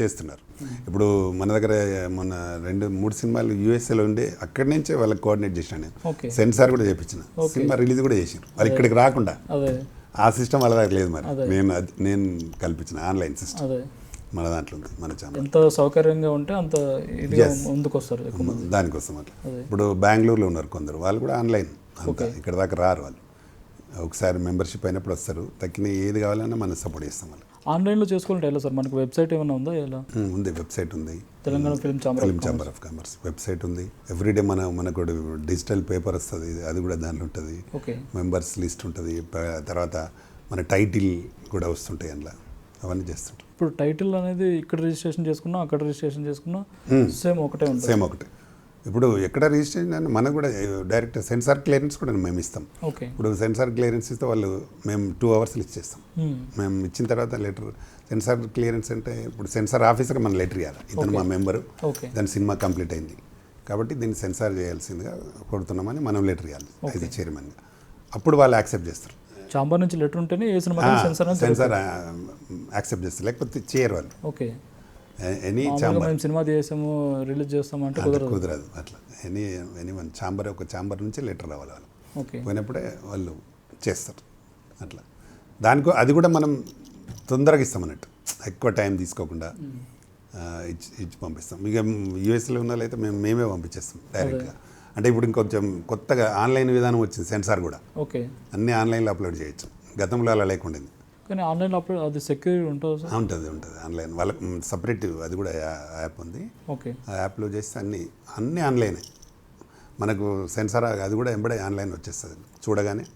చేస్తున్నారు. ఇప్పుడు మన దగ్గర మొన్న 2-3 సినిమాలు యూఎస్ఏలో ఉండే, అక్కడి నుంచే వాళ్ళకి కోఆర్డినేట్ చేసిన నేను, సెన్సార్ కూడా చేయించిన, సినిమా రిలీజ్ కూడా చేసారు వాళ్ళు ఇక్కడికి రాకుండా. అదే ఆ సిస్టమ్ వాళ్ళ దగ్గర లేదు, మరి నేను కల్పించిన ఆన్లైన్ సిస్టమ్. మన దాంట్లో ఉంది మన ఛాంబర్. ఎంత సౌకర్యంగా ఉంటే అంత ఇదిగా ముందుకు వస్తారు ఎక్కువ మంది. దానికోసం అట్లా. ఇప్పుడు బెంగళూరులో ఉన్నారు కొందరు, వాళ్ళు కూడా ఆన్లైన్ అంతా, ఇక్కడ దాకా రారు వాళ్ళు. ఒకసారి మెంబర్షిప్ అయినప్పుడు వస్తారు, తక్కిన ఏది కావాలన్నా మనం సపోర్ట్ చేస్తాం వాళ్ళు. ఆన్లైన్లో చేసుకోవాలంటే ఎలా సార్, మనకు వెబ్సైట్ ఏమైనా ఉందా? ఎలా ఉంది, వెబ్సైట్ ఉంది, Telangana film chamber of commerce website ఉంది. ఎవ్రీడే మనకు డిజిటల్ పేపర్ వస్తుంది, అది కూడా దాంట్లో ఉంటుంది. ఓకే, మెంబర్స్ లిస్ట్ ఉంటుంది, తర్వాత మన టైటిల్ కూడా వస్తుంటాయి అందులో, అవన్నీ చేస్తుంటాం. ఇప్పుడు టైటిల్ అనేది ఇక్కడ రిజిస్ట్రేషన్ చేసుకున్నా అక్కడ రిజిస్ట్రేషన్ చేసుకున్నా సేమ్ ఒకటే ఉంటుంది. సేమ్ ఒకటే. ఇప్పుడు ఎక్కడ రిజిస్ట్రేషన్ అని మనకు కూడా డైరెక్ట్ సెన్సార్ క్లియరెన్స్ కూడా మేము ఇస్తాం. ఓకే, ఇప్పుడు సెన్సార్ క్లియరెన్స్ ఇస్తే వాళ్ళు మేము 2 అవర్స్లో ఇచ్చేస్తాం. మేము ఇచ్చిన తర్వాత లెటర్, సెన్సార్ క్లియరెన్స్ అంటే ఇప్పుడు సెన్సార్ ఆఫీసర్కి మనం లెటర్ ఇవ్వాలి, ఇతను మా మెంబరు, ఓకే, దాని సినిమా కంప్లీట్ అయింది కాబట్టి దీన్ని సెన్సార్ చేయాల్సిందిగా కొడుతున్నామని మనం లెటర్ ఇవ్వాలి అది చైర్మన్గా. అప్పుడు వాళ్ళు యాక్సెప్ట్ చేస్తారు. ఛాంబర్ నుంచి లెటర్ ఉంటేనే ఏ సినిమా సెన్సార్ యాక్సెప్ట్ చేస్తారు, లేకపోతే చేయరు వాళ్ళు. ఓకే, ఎనీ మేము సినిమా చేసాము రిలీజ్ చేస్తామంటే కుదరదు అట్లా. ఎనీ వన్ ఒక ఛాంబర్ నుంచి లెటర్ రావాలి వాళ్ళు. ఓకే, పోయినప్పుడే వాళ్ళు చేస్తారు అట్లా. అది కూడా మనం తొందరగా ఇస్తాం అన్నట్టు, ఎక్కువ టైం తీసుకోకుండా ఇచ్చి పంపిస్తాం. ఇక యూఎస్లో ఉన్న వాళ్ళైతే మేమే పంపించేస్తాం డైరెక్ట్గా. అంటే ఇప్పుడు ఇంకొంచెం కొత్తగా ఆన్లైన్ విధానం వచ్చింది, సెన్సార్ కూడా. ఓకే, అన్నీ ఆన్లైన్లో అప్లోడ్ చేయొచ్చు, గతంలో అలా లేకుండా. కానీ ఆన్లైన్లో అప్లోడ్ అది సెక్యూరిటీ ఉంటుంది సార్? ఉంటుంది ఆన్లైన్ వాళ్ళకి సపరేట్ అది కూడా యాప్ ఉంది. ఓకే, ఆ యాప్లో చేస్తే అన్నీ ఆన్లైనే. మనకు సెన్సార్ అది కూడా ఎంబడే ఆన్లైన్ వచ్చేస్తుంది, చూడగానే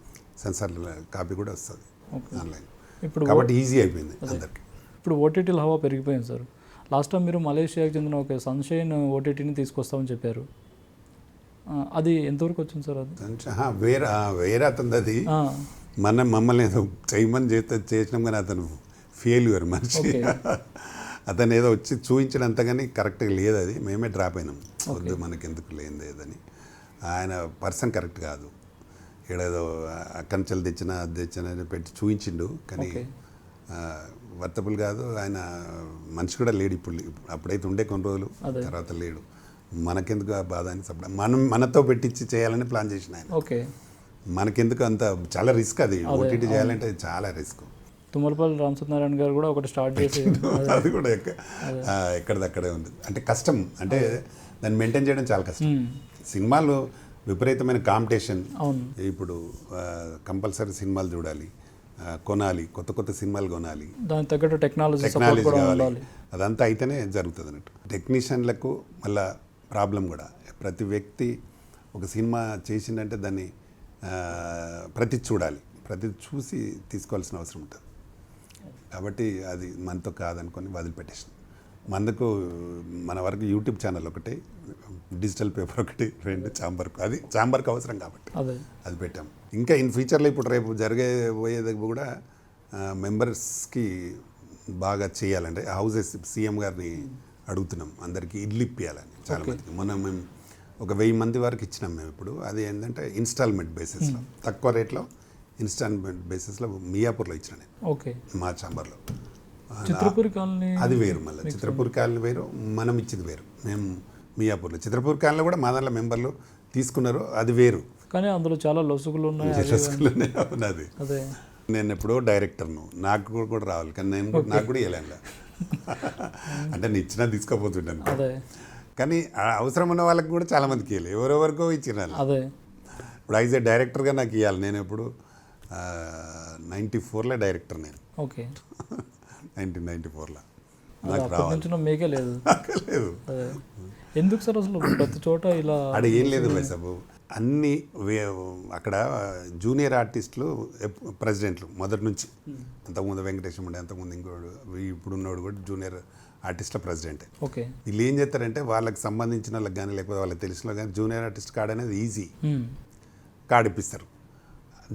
సెన్సార్ కాపీ కూడా వస్తుంది ఆన్లైన్. ఇప్పుడు కాబట్టి ఈజీ అయిపోయింది అందరికి. ఇప్పుడు ఓటీటీల హవా పెరిగిపోయింది సార్. లాస్ట్ టైం మీరు మలేషియాకి చెందిన ఒక సన్షైన్ ఓటీటీని తీసుకొస్తామని చెప్పారు, అది ఎంతవరకు వచ్చింది సార్? అది వేరే అతను, అది మమ్మల్ని ఏదో చేయమని చేసినాం కానీ అతను ఫెయిల్యూర్ మనిషి. అతను ఏదో వచ్చి చూపించినంత కానీ కరెక్ట్గా లేదు, అది మేమే డ్రాప్ అయినాం. వద్దు మనకి ఎందుకు లేనిది ఏదని. ఆయన పర్సన్ కరెక్ట్ కాదు, ఏడేదో కంచెలు తెచ్చినా అది తెచ్చినా పెట్టి చూపించిండు కానీ వర్తబుల్ కాదు. ఆయన మనిషి కూడా లేడు ఇప్పుడు, అప్పుడైతే ఉండే కొన్ని రోజులు, తర్వాత లేడు. మనకెందుకు ఆ బాధ అని చెప్పడం, మనతో పెట్టించి చేయాలని ప్లాన్ చేసిన ఆయన. ఓకే, మనకెందుకు అంత, చాలా రిస్క్ అది ఓటీటీ చేయాలంటే, చాలా రిస్క్. తుమ్మలపల్లి రామసత్యనారాయణ గారు కూడా ఒకటి స్టార్ట్ చేసి అది కూడా ఎక్కడిదక్కడే ఉంది. అంటే కష్టం, అంటే దాన్ని మెయింటైన్ చేయడం చాలా కష్టం. సినిమాలు విపరీతమైన కాంపిటీషన్. ఇప్పుడు కంపల్సరీ సినిమాలు చూడాలి, కొనాలి, కొత్త కొత్త సినిమాలు కొనాలి, దాని తగ్గట్టు టెక్నాలజీ కావాలి. అదంతా అయితేనే జరుగుతుంది అన్నట్టు. టెక్నీషియన్లకు మళ్ళీ ప్రాబ్లం కూడా. ప్రతి వ్యక్తి ఒక సినిమా చేసిందంటే దాన్ని ప్రతి చూడాలి, ప్రతి చూసి తీసుకోవాల్సిన అవసరం ఉంటుంది. కాబట్టి అది మనతో కాదనుకొని వదిలిపెట్టేసాం. మనకు మన వరకు యూట్యూబ్ ఛానల్ ఒకటి, డిజిటల్ పేపర్ ఒకటి, 2 ఛాంబర్కు, అది ఛాంబర్కి అవసరం కాబట్టి అది పెట్టాం. ఇంకా ఇన్ ఫ్యూచర్లో ఇప్పుడు రేపు పోయేది కూడా మెంబర్స్కి బాగా చేయాలంటే హౌసెస్ సీఎం గారిని అడుగుతున్నాం, అందరికీ ఇల్లు ఇప్పియాలని చాలా మందికి. మొన్న మేము ఒక 1000 మంది వరకు ఇచ్చినాం మేము. ఇప్పుడు అది ఏంటంటే ఇన్స్టాల్మెంట్ బేసిస్లో, తక్కువ రేట్లో ఇన్స్టాల్మెంట్ బేసిస్లో మియాపూర్లో ఇచ్చిన నేను. ఓకే, మా ఛాంబర్లో. చిత్రపూర్ కాలనీ అది వేరు, మళ్ళీ చిత్రపూర్ కాలనీ వేరు, మనం ఇచ్చింది వేరు. మేము మియాపూర్లో, చిత్రపూర్ కాలనీలో కూడా మా దాంట్లో మెంబర్లు తీసుకున్నారు, అది వేరు. కానీ అందులో చాలా లొసుగులు ఉన్నాయి. ఉన్నది. నేను ఎప్పుడో డైరెక్టర్ను, నాకు కూడా రావాలి, కానీ నాకు కూడా ఇవ్వలేను. అంటే నేను ఇచ్చినా తీసుకోపోతుంటాను, కానీ అవసరం ఉన్న వాళ్ళకి కూడా చాలా మందికి ఇవ్వాలి, ఎవరెవరికో ఇచ్చిన. ఇప్పుడు యాజ్ ఏ డైరెక్టర్గా నాకు ఇవ్వాలి. నేను ఎప్పుడు 94లో డైరెక్టర్ నేను. ఓకే, 1994లో నాకు రావాలి. మీకే లేదు. ఎందుకు సార్ అసలు ప్రతి చోట ఇలా? అక్కడ ఏం లేదు వైసాబు, అన్నీ అక్కడ జూనియర్ ఆర్టిస్టులు ప్రెసిడెంట్లు మొదటి నుంచి. అంతకుముందు వెంకటేశ్వర ఉండే, అంతకుముందు ఇంకోడు, ఇప్పుడు ఉన్నవాడు కూడా జూనియర్ ఆర్టిస్ట్ల ప్రెసిడెంటే. ఓకే, వీళ్ళు ఏం చేస్తారంటే వాళ్ళకి సంబంధించిన వాళ్ళకి కానీ లేకపోతే వాళ్ళకి తెలిసిన కానీ జూనియర్ ఆర్టిస్ట్ కార్డ్ అనేది ఈజీ కార్డ్ ఇప్పిస్తారు.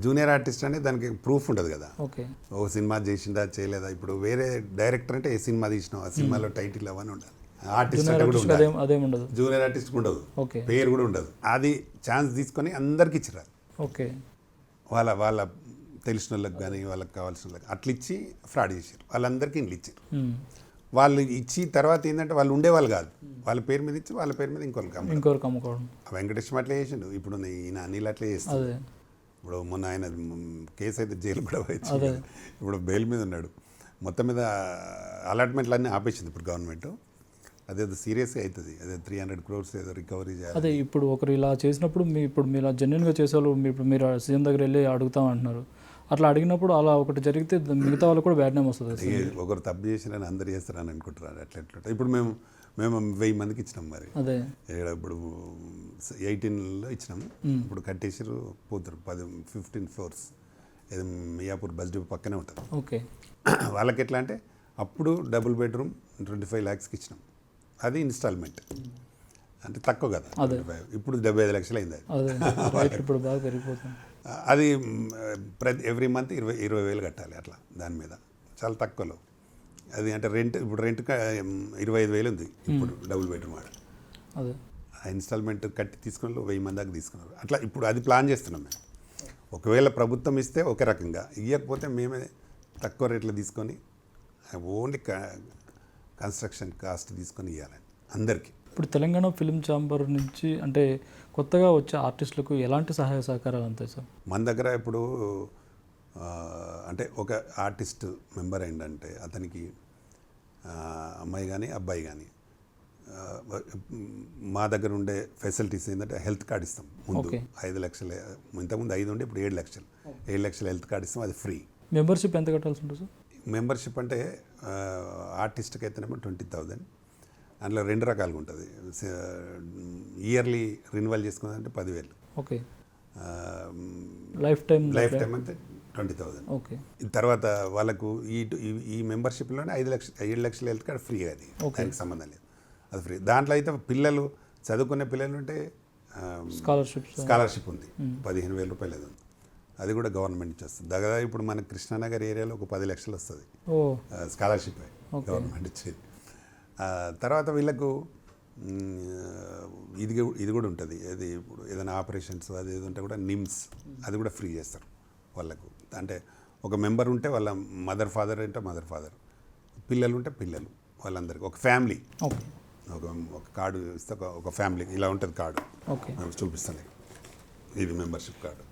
జూనియర్ ఆర్టిస్ట్ అంటే దానికి ప్రూఫ్ ఉండదు కదా, ఓ సినిమా చేసిందా చేయలేదా. ఇప్పుడు వేరే డైరెక్టర్ అంటే ఏ సినిమా తీసినావు, ఆ సినిమాలో టైటిల్ అవన్నీ ఉండాలి. ఆర్టిస్ట్ అంటే కూడా ఉండదు, జూనియర్ ఆర్టిస్ట్ ఉండదు, పేరు కూడా ఉండదు. అది ఛాన్స్ తీసుకొని అందరికి ఇచ్చిరారు. ఓకే, వాళ్ళ తెలిసిన వాళ్ళకి కానీ వాళ్ళకి కావాల్సిన వాళ్ళకి అట్లా ఇచ్చి ఫ్రాడ్ చేశారు. వాళ్ళందరికీ ఇండ్లు ఇచ్చారు. వాళ్ళు ఇచ్చి తర్వాత ఏంటంటే వాళ్ళు ఉండేవాళ్ళు కాదు, వాళ్ళ పేరు మీద ఇచ్చి వాళ్ళ పేరు మీద ఇంకొకరికి అమ్ముకోవడం. వెంకటేశ్వర అట్లా చేసిండు, ఇప్పుడు ఈయన అనిల్ అట్లా చేస్తాడు. ఇప్పుడు మొన్న ఆయన కేసు అయితే జైలు కూడా వచ్చింది, ఇప్పుడు బెయిల్ మీద ఉన్నాడు. మొత్తం మీద అలాట్మెంట్లు అన్నీ ఆపేసింది ఇప్పుడు గవర్నమెంట్. అదేదో సీరియస్గా అవుతుంది, అదే 300 crores ఏదో రికవరీ చేయాలి. అదే ఇప్పుడు ఒకరు ఇలా చేసినప్పుడు ఇప్పుడు మీరు జెన్యున్గా చేసేవాళ్ళు ఇప్పుడు మీరు సీఎం దగ్గర వెళ్ళి అడుగుతాం అంటున్నారు. అట్లా అడిగినప్పుడు అలా ఒకటి జరిగితే మిగతా వాళ్ళు కూడా బ్యాడ్ నేమ్ వస్తుంది. ఒకరు తప్పు చేసినని అందరు చేస్తారని అనుకుంటున్నారు. అట్లా ఇప్పుడు మేము 1000 మందికి ఇచ్చినాం. మరి అదే ఇప్పుడు 18లో ఇచ్చినాము. ఇప్పుడు కట్టేసారు, పోతారు 15 floors. ఇది మియాపూర్ బస్ డిపో పక్కనే ఉంటుంది. ఓకే. వాళ్ళకి ఎట్లా అంటే అప్పుడు డబుల్ బెడ్రూమ్ 25 lakhsకి ఇచ్చినాం. అది ఇన్స్టాల్మెంట్ అంటే తక్కువ కదా. 25. ఇప్పుడు 75 లక్షలు అయింది. అది ఇప్పుడు బాగా పెరిగిపోతుంది. అది ఎవ్రీ మంత్ 20,000 కట్టాలి అట్లా దాని మీద, చాలా తక్కువలో. అది అంటే ఇప్పుడు రెంట్ 25,000 ఉంది ఇప్పుడు డబుల్ బెడ్రూమ్ వాడు. అదే ఆ ఇన్స్టాల్మెంట్ కట్టి తీసుకున్న 1000 మంది దాకా తీసుకున్నారు. అట్లా ఇప్పుడు అది ప్లాన్ చేస్తున్నాం మేము. ఒకవేళ ప్రభుత్వం ఇస్తే ఒక రకంగా, ఇవ్వకపోతే మేమే తక్కువ రేట్లో తీసుకొని ఓన్లీ కన్స్ట్రక్షన్ కాస్ట్ తీసుకొని ఇవ్వాలి అందరికీ. ఇప్పుడు తెలంగాణ ఫిల్మ్ ఛాంబర్ నుంచి అంటే కొత్తగా వచ్చే ఆర్టిస్టులకు ఎలాంటి సహాయ సహకారాలు అంతాయి సార్? మన దగ్గర ఇప్పుడు అంటే ఒక ఆర్టిస్ట్ మెంబర్ అయిందంటే అతనికి అమ్మాయి కానీ అబ్బాయి కానీ మా దగ్గర ఉండే ఫెసిలిటీస్ ఏంటంటే హెల్త్ కార్డ్ ఇస్తాం. ముందు 5 లక్షలు, ఇంతకుముందు 5 ఉండే ఇప్పుడు 7 లక్షలు. 7 లక్షల హెల్త్ కార్డ్ ఇస్తాం, అది ఫ్రీ. మెంబర్షిప్ ఎంత కట్టాల్సి ఉంటుంది సార్? మెంబర్షిప్ అంటే ఆర్టిస్ట్కి అయితేనేమో 20,000. అందులో 2 రకాలుగా ఉంటుంది. ఇయర్లీ రిన్యువల్ చేసుకుందంటే 10,000. ఓకే. లైఫ్ టైం అంటే 20,000. ఓకే. తర్వాత వాళ్ళకు ఈ మెంబర్షిప్లోనే 7 లక్షల హెల్త్ కార్డ్ ఫ్రీ. అది దానికి సంబంధం లేదు, అది ఫ్రీ. దాంట్లో అయితే పిల్లలు చదువుకునే పిల్లలు ఉంటే స్కాలర్షిప్ ఉంది, 15,000 రూపాయలు అది ఉంది. అది కూడా గవర్నమెంట్ నుంచి వస్తుంది. దగ్గర ఇప్పుడు మన కృష్ణానగర్ ఏరియాలో ఒక 10 లక్షలు వస్తుంది స్కాలర్షిప్ గవర్నమెంట్ ఇచ్చేది. తర్వాత వీళ్ళకు ఇది కూడా ఉంటుంది. అది ఇప్పుడు ఏదైనా ఆపరేషన్స్ అది ఏది ఉంటే కూడా నిమ్స్ అది కూడా ఫ్రీ చేస్తారు వాళ్ళకు. అంటే ఒక మెంబర్ ఉంటే వాళ్ళ మదర్ ఫాదర్ అంటే మదర్ ఫాదర్, పిల్లలు ఉంటే పిల్లలు, వాళ్ళందరికీ ఒక ఫ్యామిలీ ఒక కార్డు ఇస్తే ఒక ఫ్యామిలీ ఇలా ఉంటుంది కార్డు. చూపిస్తాను, ఇది మెంబర్షిప్ కార్డు.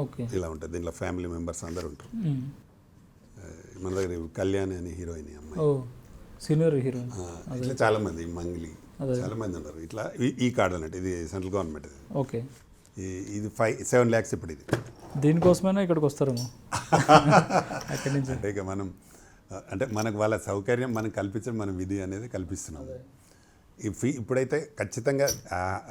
ఓకే. ఇలా ఉంటుంది. దీంట్లో ఫ్యామిలీ మెంబర్స్ అందరు ఉంటారు. మన దగ్గర కళ్యాణి అని హీరోయిన్ అమ్మాయి, సీనియర్ హీరోయిన్, ఇట్లా చాలామంది మంగ్లీ చాలామంది ఉన్నారు. ఇట్లా ఈ కార్డు అన్నట్టు ఇది సెంట్రల్ గవర్నమెంట్. ఓకే. ఇది 7 lakhs ఇప్పుడు. ఇది దీనికోసమైనా ఇక్కడికి వస్తారేమో అక్కడి నుంచి. అంటే ఇక మనం అంటే మనకు వాళ్ళ సౌకర్యం మనం కల్పించడం మన విధి అనేది కల్పిస్తున్నాము. ఇప్పుడైతే ఖచ్చితంగా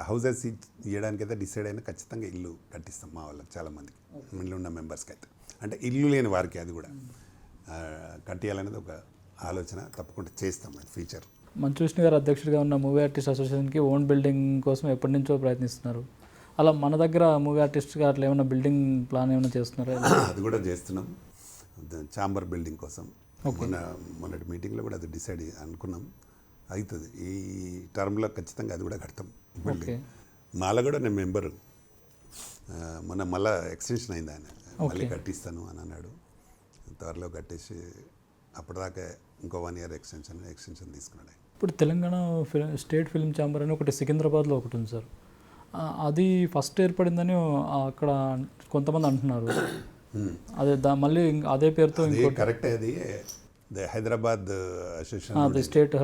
హౌసెస్ ఇవ్వడానికైతే డిసైడ్ అయినా ఖచ్చితంగా ఇల్లు కట్టిస్తాం మా వాళ్ళకి, చాలామందికి ఇల్లు ఉన్న మెంబర్స్కి అయితే. అంటే ఇల్లు లేని వారికి అది కూడా కట్టియాలనేది ఒక ఆలోచన తప్పకుండా చేస్తాం ఫ్యూచర్. మంచు విష్ణు గారు అధ్యక్షుడిగా ఉన్న మూవీ ఆర్టిస్ట్ అసోసియేషన్కి ఓన్ బిల్డింగ్ కోసం ఎప్పటి నుంచో ప్రయత్నిస్తున్నారు. అలా మన దగ్గర మూవీ ఆర్టిస్ట్గా అట్లా ఏమైనా బిల్డింగ్ ప్లాన్ ఏమైనా చేస్తున్నారా? అది కూడా చేస్తున్నాం, ఛాంబర్ బిల్డింగ్ కోసం. మొన్నటి మీటింగ్లో కూడా అది డిసైడ్ అనుకున్నాం, అవుతుంది ఈ టర్మ్లో ఖచ్చితంగా అది కూడా కడతాం బిల్డింగ్. మాలో కూడా నేను మెంబరు, మళ్ళీ ఎక్స్టెన్షన్ అయింది, ఆయన మళ్ళీ కట్టిస్తాను అని అన్నాడు. త్వరలో కట్టేసి అప్పటిదాకా ఇంకో 1 year ఎక్స్టెన్షన్ తీసుకున్నాడు. ఇప్పుడు తెలంగాణ స్టేట్ ఫిల్మ్ ఛాంబర్ అని ఒకటి సికింద్రాబాద్లో ఒకటి ఉంది సార్, అది ఫస్ట్ ఏర్పడిందని అక్కడ కొంతమంది అంటున్నారు. అదే మళ్ళీ అదే పేరుతో కరెక్ట్. అది హైదరాబాద్ అసోసియేషన్ స్టేట్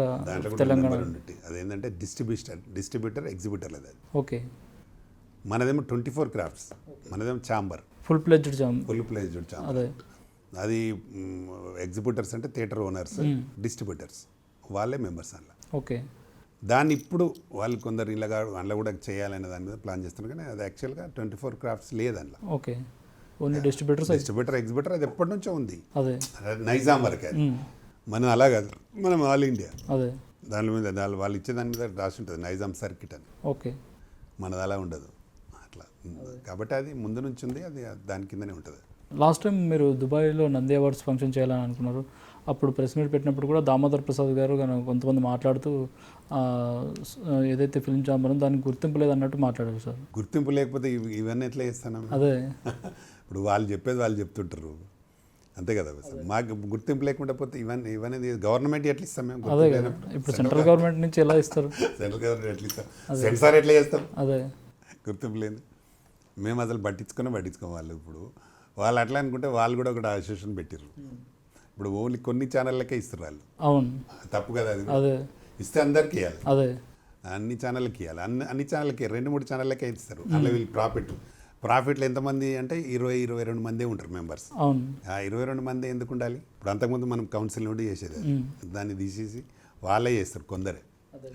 తెలంగాణ. అదేంటంటే డిస్ట్రిబ్యూటర్ ఎగ్జిబ్యూటర్ లేదు అది. ఓకే. మనదేమో 24 crafts, మనదేమో ఛాంబర్ ఫుల్ ప్లెడ్జ్డ్ ఛాంబర్. అదే అది ఎగ్జిబ్యూటర్స్ అంటే థియేటర్ ఓనర్స్, డిస్ట్రిబ్యూటర్స్ వాళ్ళే మెంబర్స్ అందులో. ఓకే. దాన్ని ఇప్పుడు వాళ్ళు కొందరు ఇలాగా అందులో కూడా చేయాలనే దాని మీద ప్లాన్ చేస్తున్నారు, కానీ అది యాక్చువల్గా 24 crafts లేదు అందులో. ఓకే. ఓన్లీ డిస్ట్రిబ్యూటర్ ఎగ్జిబ్యూటర్ అది ఎప్పటి నుంచో ఉంది, అదే నైజాం వరకు. అది మనం అలా కాదు, మనం ఆల్ ఇండియా. అదే దాని మీద వాళ్ళు ఇచ్చే దాని మీద రాసి ఉంటుంది నైజాం సర్కిట్ అని. ఓకే. మనది అలా ఉండదు అట్లా. కాబట్టి అది ముందు నుంచి ఉంది, అది దాని కిందనే ఉంటుంది. లాస్ట్ టైం మీరు దుబాయ్లో నంది అవార్డ్స్ ఫంక్షన్ చేయాలని అనుకున్నారు. అప్పుడు ప్రెస్ మీట్ పెట్టినప్పుడు కూడా దామోదర్ ప్రసాద్ గారు కొంతమంది మాట్లాడుతూ ఏదైతే ఫిల్మ్ ఛాంబర్ దానికి గుర్తింపు లేదన్నట్టు మాట్లాడారు సార్. గుర్తింపు లేకపోతే ఇవన్నీ ఎట్లా చేస్తాను? అదే ఇప్పుడు వాళ్ళు చెప్పేది వాళ్ళు చెప్తుంటారు, అంతే కదా. మాకు గుర్తింపు లేకుండా పోతే ఇవన్నీ గవర్నమెంట్ ఎట్లా ఇస్తాం మేము? అదే కదా, ఇప్పుడు సెంట్రల్ గవర్నమెంట్ నుంచి ఎలా ఇస్తారు? సెంట్రల్ గవర్నమెంట్ ఎట్లా ఇస్తాం? సెన్సార్ ఎట్లా చేస్తాం? అదే గుర్తింపు లేదు. మేము అసలు పట్టించుకోం వాళ్ళు. ఇప్పుడు వాళ్ళు అట్లా అనుకుంటే వాళ్ళు కూడా ఒకటి అసోసియేషన్ పెట్టారు, ఇప్పుడు ఓన్లీ కొన్ని ఛానళ్ళకే ఇస్తారు వాళ్ళు. అవును తప్పు కదా అది. అదే ఇస్తే అందరికీ ఇవ్వాలి, అదే అన్ని ఛానళ్ళకి ఇవ్వాలి. అన్ని ఛానళ్ళకి 2-3 ఛానళ్ళకే ఇస్తారు. అందులో వీళ్ళు ప్రాఫిట్లు ఎంతమంది అంటే 20-22 మందే ఉంటారు మెంబర్స్. అవును ఆ 22 మంది ఎందుకు ఉండాలి? ఇప్పుడు అంతకుముందు మనం కౌన్సిల్ నుండి చేసేది అది. దాన్ని తీసేసి వాళ్ళే చేస్తారు కొందరే.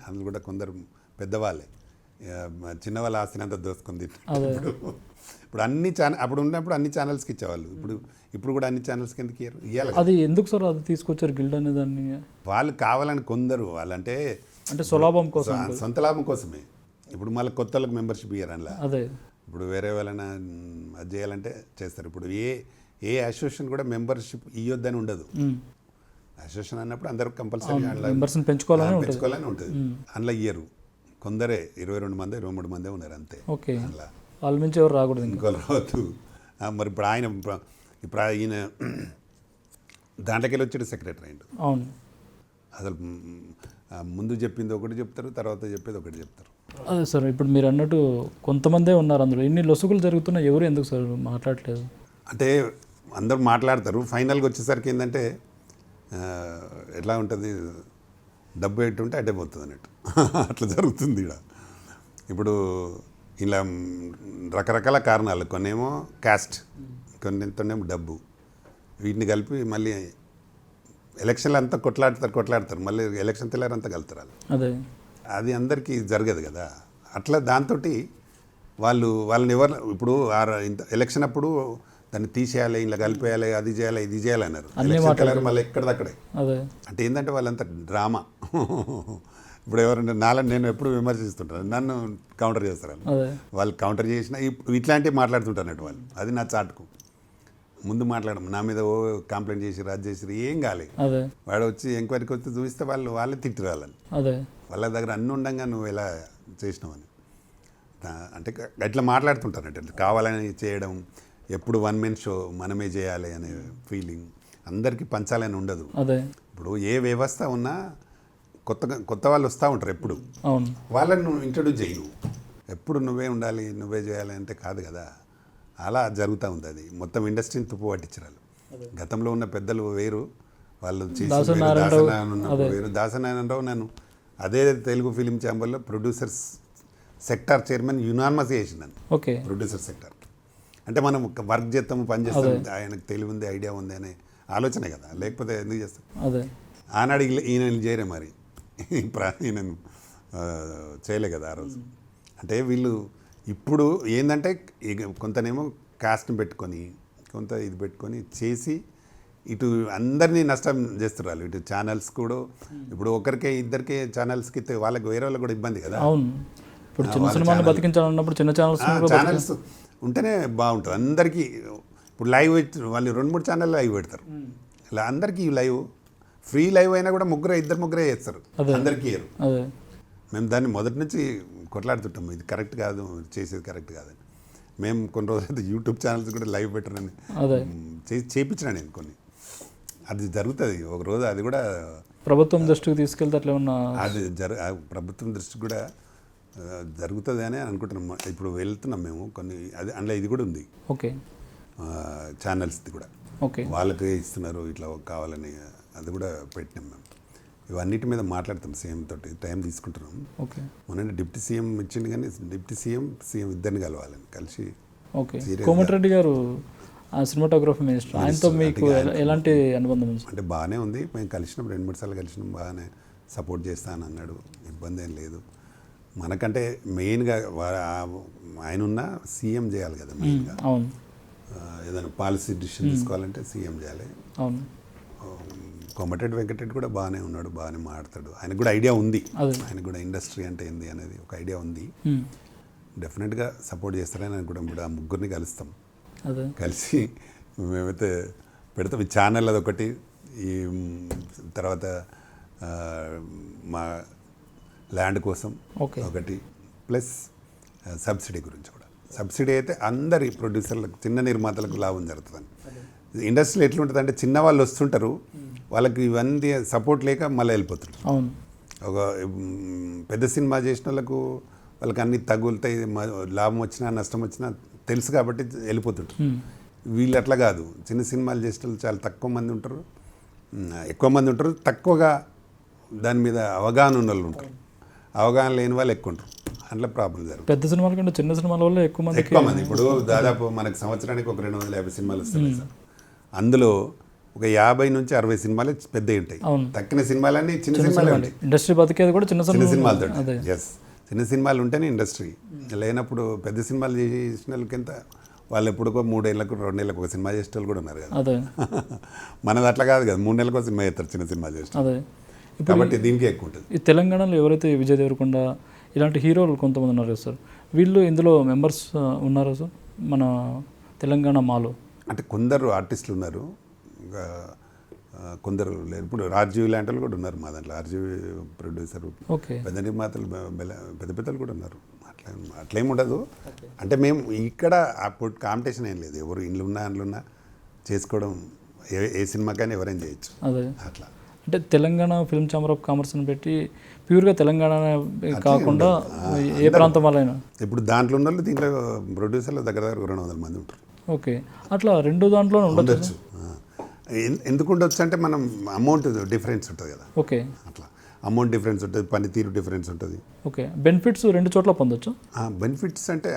అందులో కూడా కొందరు పెద్దవాళ్ళే చిన్న వాళ్ళ ఆస్తిని అంతా దోసుకొని తింటారు. ఇప్పుడు అన్ని అప్పుడు ఉన్నప్పుడు అన్ని ఛానల్స్కి ఇచ్చేవాళ్ళు. ఇప్పుడు కూడా అన్ని ఛానల్స్కి ఎందుకు ఇవ్వాలి? అది ఎందుకు సార్ అది తీసుకొచ్చారు గిల్డ్ అనే దాన్ని? వాళ్ళు కావాలని కొందరు వాళ్ళంటే స్వలాభం కోసం, సొంత లాభం కోసమే. ఇప్పుడు మళ్ళీ కొత్త వాళ్ళకి మెంబర్షిప్ ఇయ్యారు అందులో. అదే ఇప్పుడు వేరే వాళ్ళని అది చేయాలంటే చేస్తారు. ఇప్పుడు ఏ అసోసియేషన్ కూడా మెంబర్షిప్ ఇవ్వద్దని ఉండదు. అసోసియేషన్ అన్నప్పుడు అందరూ కంపల్సరీ మెంబర్స్ని పెంచుకోవాలని ఉంటుంది. అందులో ఇయ్యరు. కొందరే 22 మంది 23 మందే ఉన్నారు అంతే. ఓకే, వాళ్ళ నుంచి ఎవరు రాకూడదు, ఇంకో రావద్దు. మరి ఇప్పుడు ఈయన దాంట్లోకి వెళ్ళి వచ్చాడు సెక్రటరీ అయిండు. అవును, అసలు ముందు చెప్పింది ఒకటి చెప్తారు, తర్వాత చెప్పేది ఒకటి చెప్తారు. అదే సార్ ఇప్పుడు మీరు అన్నట్టు కొంతమందే ఉన్నారు అందులో. ఇన్ని లొసుగులు జరుగుతున్నా ఎవరు ఎందుకు సార్ మాట్లాడలేదు? అంటే అందరూ మాట్లాడతారు, ఫైనల్గా వచ్చేసరికి ఏంటంటే ఎట్లా ఉంటుంది, డబ్బు ఎట్టుంటే అడ్డే పోతుంది అన్నట్టు. అట్లా జరుగుతుంది ఇక్కడ. ఇప్పుడు ఇలా రకరకాల కారణాలు, కొన్నేమో కాస్ట్, కొన్నేమో డబ్బు, వీటిని కలిపి మళ్ళీ ఎలక్షన్లు అంతా కొట్లాడతారు, మళ్ళీ ఎలక్షన్ తెల్లారి అంతా కలుతారు. అదే అది అందరికీ జరగదు కదా. అట్లా దాంతో వాళ్ళని ఎవరు ఇప్పుడు ఎలక్షన్ అప్పుడు దాన్ని తీసేయాలి, ఇలా కలిపేయాలి, అది చేయాలి, ఇది చేయాలి అన్నారు. ఎలక్షన్ తెల్లారి మళ్ళీ ఎక్కడిదక్కడే. అంటే ఏంటంటే వాళ్ళంతా డ్రామా. ఇప్పుడు ఎవరంటే నేను ఎప్పుడు విమర్శిస్తుంటాను, నన్ను కౌంటర్ చేస్తారు వాళ్ళు. కౌంటర్ చేసిన ఇట్లాంటివి మాట్లాడుతుంటారు వాళ్ళు. అది నా చాటుకు ముందు మాట్లాడడం, నా మీద కంప్లైంట్ చేసి రాజు చేసి ఏం కాలేదు. వాడు వచ్చి ఎంక్వైరీకి వచ్చి చూపిస్తే వాళ్ళే తిట్టి రాలని. వాళ్ళ దగ్గర అన్ని ఉండగా నువ్వు ఎలా చేసినావని అంటే అట్లా మాట్లాడుతుంటారంటే కావాలని చేయడం. ఎప్పుడు 1 man షో మనమే చేయాలి అనే ఫీలింగ్, అందరికీ పంచాలని ఉండదు. ఇప్పుడు ఏ వ్యవస్థ ఉన్నా కొత్త వాళ్ళు వస్తూ ఉంటారు ఎప్పుడు. వాళ్ళని నువ్వు ఇంట్రడ్యూస్ చేయి, ఎప్పుడు నువ్వే ఉండాలి, నువ్వే చేయాలి అంటే కాదు కదా. అలా జరుగుతూ ఉంది. అది మొత్తం ఇండస్ట్రీని తుప్పు పట్టించారు. గతంలో ఉన్న పెద్దలు వేరు, వాళ్ళు వేరు. దాసనారాయణరావు నన్ను అదే తెలుగు ఫిలిం ఛాంబర్లో ప్రొడ్యూసర్స్ సెక్టార్ చైర్మన్ యునానిమస్ చేసినాను. ప్రొడ్యూసర్ సెక్టార్ అంటే మనం వర్క్ చేస్తాము, పని చేస్తాము, ఆయనకు తెలివి ఉంది, ఐడియా ఉంది అనే ఆలోచనే కదా, లేకపోతే ఎందుకు చేస్తాం? ఆనాడు ఈయన చేయరే, మరి ఈయనను చేయలే కదా ఆ రోజు. అంటే వీళ్ళు ఇప్పుడు ఏంటంటే కొంతనేమో కాస్ట్ని పెట్టుకొని, కొంత ఇది పెట్టుకొని చేసి ఇటు అందరినీ నష్టం చేస్తున్నారు. ఇటు ఛానల్స్ కూడా ఇప్పుడు ఒకరికే ఇద్దరికే ఛానల్స్కి ఇస్తే వాళ్ళకి వేరే వాళ్ళకి కూడా ఇబ్బంది కదా. ఇప్పుడు చిన్న సినిమాని బతికించాలన్నప్పుడు చిన్న ఛానల్స్ ఉంటేనే బాగుంటుంది అందరికీ. ఇప్పుడు లైవ్ వాళ్ళు 2-3 ఛానల్ లైవ్ పెడతారు. ఇలా అందరికీ లైవ్, ఫ్రీ లైవ్ అయినా కూడా ఇద్దరు ముగ్గురే చేస్తారు, అందరికీ. మేము దాన్ని మొదటి నుంచి కొట్లాడుతుంటాము, ఇది కరెక్ట్ కాదు, చేసేది కరెక్ట్ కాదని. మేము కొన్ని రోజులైతే యూట్యూబ్ ఛానల్స్ కూడా లైవ్ పెట్టరని చేయించిన నేను కొన్ని. అది జరుగుతుంది ఒక రోజు, అది కూడా ప్రభుత్వం దృష్టికి తీసుకెళ్తే అట్లా ఉన్న అది ప్రభుత్వం దృష్టికి కూడా జరుగుతుంది అని అనుకుంటున్నాం. ఇప్పుడు వెళ్తున్నాం మేము కొన్ని, అది అందులో ఇది కూడా ఉంది. ఛానల్స్ది కూడా వాళ్ళకే ఇస్తున్నారు ఇట్లా కావాలని, అది కూడా పెట్టినాం మేము. ఇవన్నిటి మీద మాట్లాడతాం, సీఎం తోటి టైం తీసుకుంటున్నాం. మొన్న డిప్యూటీ సీఎం ఇచ్చింది, కానీ డిప్యూటీ సీఎం ఇద్దరిని కలవాలని కలిసి. కోమటిరెడ్డి గారు సినిమాటోగ్రఫీ మినిస్టర్, ఆయనతో మీకు ఎలాంటి అనుబంధం? అంటే బాగానే ఉంది, మేము కలిసినాం, 2-3 సార్లు కలిసినాం, బాగానే సపోర్ట్ చేస్తాను అన్నాడు, ఇబ్బంది ఏం లేదు. మనకంటే మెయిన్గా ఆయన ఉన్న సీఎం చేయాలి కదా. మెయిన్గా ఏదైనా పాలసీ డిసిషన్ తీసుకోవాలంటే సీఎం చేయాలి. కోమటిరెడ్డి వెంకటరెడ్డి కూడా బాగానే ఉన్నాడు, బాగానే మాట్లాడతాడు. ఆయనకు కూడా ఐడియా ఉంది, ఆయనకు కూడా ఇండస్ట్రీ అంటే ఏంది అనేది ఒక ఐడియా ఉంది. డెఫినెట్గా సపోర్ట్ చేస్తారని అనుకుంటాం. ఇప్పుడు ఆ ముగ్గురిని కలుస్తాం, కలిసి మేమైతే పెడతాం. ఈ ఛానల్ అదొకటి, ఈ తర్వాత మా ల్యాండ్ కోసం ఒకటి, ప్లస్ సబ్సిడీ గురించి కూడా. సబ్సిడీ అయితే అందరి ప్రొడ్యూసర్లకు, చిన్న నిర్మాతలకు లాభం జరుగుతుందని. ఇండస్ట్రీలో ఎట్లుంటుంది అంటే చిన్న వాళ్ళు వస్తుంటారు, వాళ్ళకి ఇవన్నీ సపోర్ట్ లేక మళ్ళీ వెళ్ళిపోతారు. ఒక పెద్ద సినిమా చేసిన వాళ్ళకి అన్ని తగులుతాయి, లాభం వచ్చినా నష్టం వచ్చినా తెలుసు కాబట్టి వెళ్ళిపోతుంటారు. వీళ్ళు అట్లా కాదు, చిన్న సినిమాలు చేసిన వాళ్ళు చాలా తక్కువ మంది ఉంటారు, ఎక్కువ మంది ఉంటారు, తక్కువగా దాని మీద అవగాహన ఉన్న వాళ్ళు ఉంటారు, అవగాహన లేని వాళ్ళు ఎక్కువ ఉంటారు, అట్లా ప్రాబ్లం జరుగుతుంది. పెద్ద సినిమాల కంటే చిన్న సినిమాల వల్ల ఎక్కువ మంది ఇప్పుడు దాదాపు మనకు సంవత్సరానికి ఒక 250 సినిమాలు వస్తాయి సార్. అందులో ఒక 50 నుంచి 60 సినిమాలే పెద్దవి ఉంటాయి, తక్కిన సినిమాలన్నీ చిన్న సినిమాలే ఉంటాయి. ఇండస్ట్రీ బతికేది కూడా చిన్న సినిమాలతో. ఎస్, చిన్న సినిమాలు ఉంటేనే ఇండస్ట్రీ. లేనప్పుడు పెద్ద సినిమాలు చేసిన వాళ్ళకి ఎంత, వాళ్ళు ఎప్పుడుకో 3 ఏళ్ళకు 2 ఏళ్ళకు ఒక సినిమా చేసే వాళ్ళు కూడా ఉన్నారు కదా. మనది అట్లా కాదు కదా, 3 నెలలకు సినిమా చేస్తారు చిన్న సినిమా చేస్తారు, కాబట్టి దీనికి ఎక్కువ ఉంటుంది. ఈ తెలంగాణలో ఎవరైతే విజయ్ దేవరకొండ ఇలాంటి హీరోలు కొంతమంది ఉన్నారు కదా సార్, వీళ్ళు ఇందులో మెంబర్స్ ఉన్నారా సార్ మన తెలంగాణ మాలో? అంటే కొందరు ఆర్టిస్టులు ఉన్నారు, ఇంకా కొందరు లేరు. ఇప్పుడు రాజీవ్ లాంటి వాళ్ళు కూడా ఉన్నారు మా దాంట్లో, రాజీవ్ ప్రొడ్యూసర్, పెద్ద నిర్మాతలు పెద్ద పెద్దలు కూడా ఉన్నారు. అట్లేమి ఉండదు. అంటే మేము ఇక్కడ అప్పుడు కాంపిటీషన్ ఏం లేదు, ఎవరు ఇండ్లు ఉన్నా అందులో ఉన్నా చేసుకోవడం, ఏ సినిమాకైనా ఎవరైనా చేయొచ్చు. అట్లా అంటే Telangana film chamber of commerce అని పెట్టి ప్యూర్గా తెలంగాణ కాకుండా ఏ ప్రాంతం వాళ్ళైనా ఇప్పుడు దాంట్లో ఉన్న వాళ్ళు దీంట్లో ప్రొడ్యూసర్లు దగ్గర 200 మంది ఉంటారు. ఓకే, అట్లా రెండు దాంట్లో ఉండొచ్చు. ఎందుకు ఉండొచ్చు అంటే మనం అమౌంట్ డిఫరెన్స్ ఉంటుంది కదా. ఓకే, అట్లా అమౌంట్ డిఫరెన్స్ ఉంటుంది, పనితీరు డిఫరెన్స్ ఉంటుంది. ఓకే, బెనిఫిట్స్ రెండు చోట్ల పొందొచ్చు. బెనిఫిట్స్ అంటే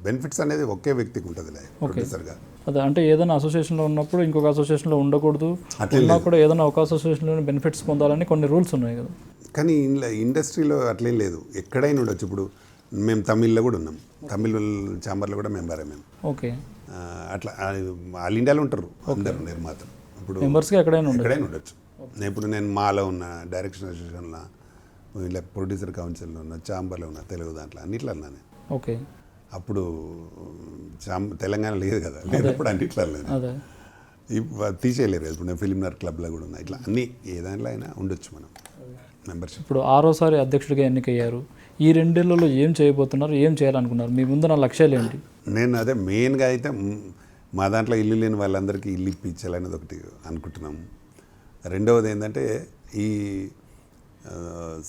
బెనిఫిట్స్ అనేది ఒకే వ్యక్తికి ఉంటుంది ప్రొడ్యూసర్గా. అదే, అంటే ఏదైనా అసోసియేషన్లో ఉన్నప్పుడు ఇంకొక అసోసియేషన్లో ఉండకూడదు, అట్లా కూడా ఏదైనా ఒక అసోసియేషన్లో బెనిఫిట్స్ పొందాలని కొన్ని రూల్స్ ఉన్నాయి కదా. కానీ ఇండస్ట్రీలో అట్లేం లేదు, ఎక్కడైనా ఉండొచ్చు. ఇప్పుడు మేము తమిళ్లో కూడా ఉన్నాం, తమిళ్ ఛాంబర్లో కూడా మెంబరే మేము. ఓకే, అట్లా ఆల్ ఇండియాలో ఉంటారు అందరు నిర్మాతలు. ఇప్పుడు మెంబర్స్గా ఎక్కడైనా ఉండొచ్చు. ఇప్పుడు నేను మాలో ఉన్న, డైరెక్షన్ అసోసియేషన్లో, ఇలా ప్రొడ్యూసర్ కౌన్సిల్లో ఉన్న, ఛాంబర్లో ఉన్న, తెలుగు దాంట్లో అన్నిట్లో ఉన్నాను. ఓకే, అప్పుడు తెలంగాణ లేదు కదా, లేనప్పుడు అన్నిట్లో తీసేయలేరు. ఇప్పుడు నేను ఫిల్మ్నర్ క్లబ్లో కూడా ఉన్నా, ఇట్లా అన్నీ ఏ దాంట్లో అయినా ఉండొచ్చు మనం మెంబర్షిప్. ఇప్పుడు 6వసారి అధ్యక్షుడిగా ఎన్నికయ్యారు, ఈ 2 ఏళ్లలో ఏం చేయబోతున్నారు, ఏం చేయాలనుకున్నారు, మీ ముందున్న లక్ష్యాలు ఏంటి? నేను అదే మెయిన్గా అయితే మా దాంట్లో ఇల్లు లేని వాళ్ళందరికీ ఇల్లు ఇప్పించాలనేది ఒకటి అనుకుంటున్నాము. రెండవది ఏంటంటే ఈ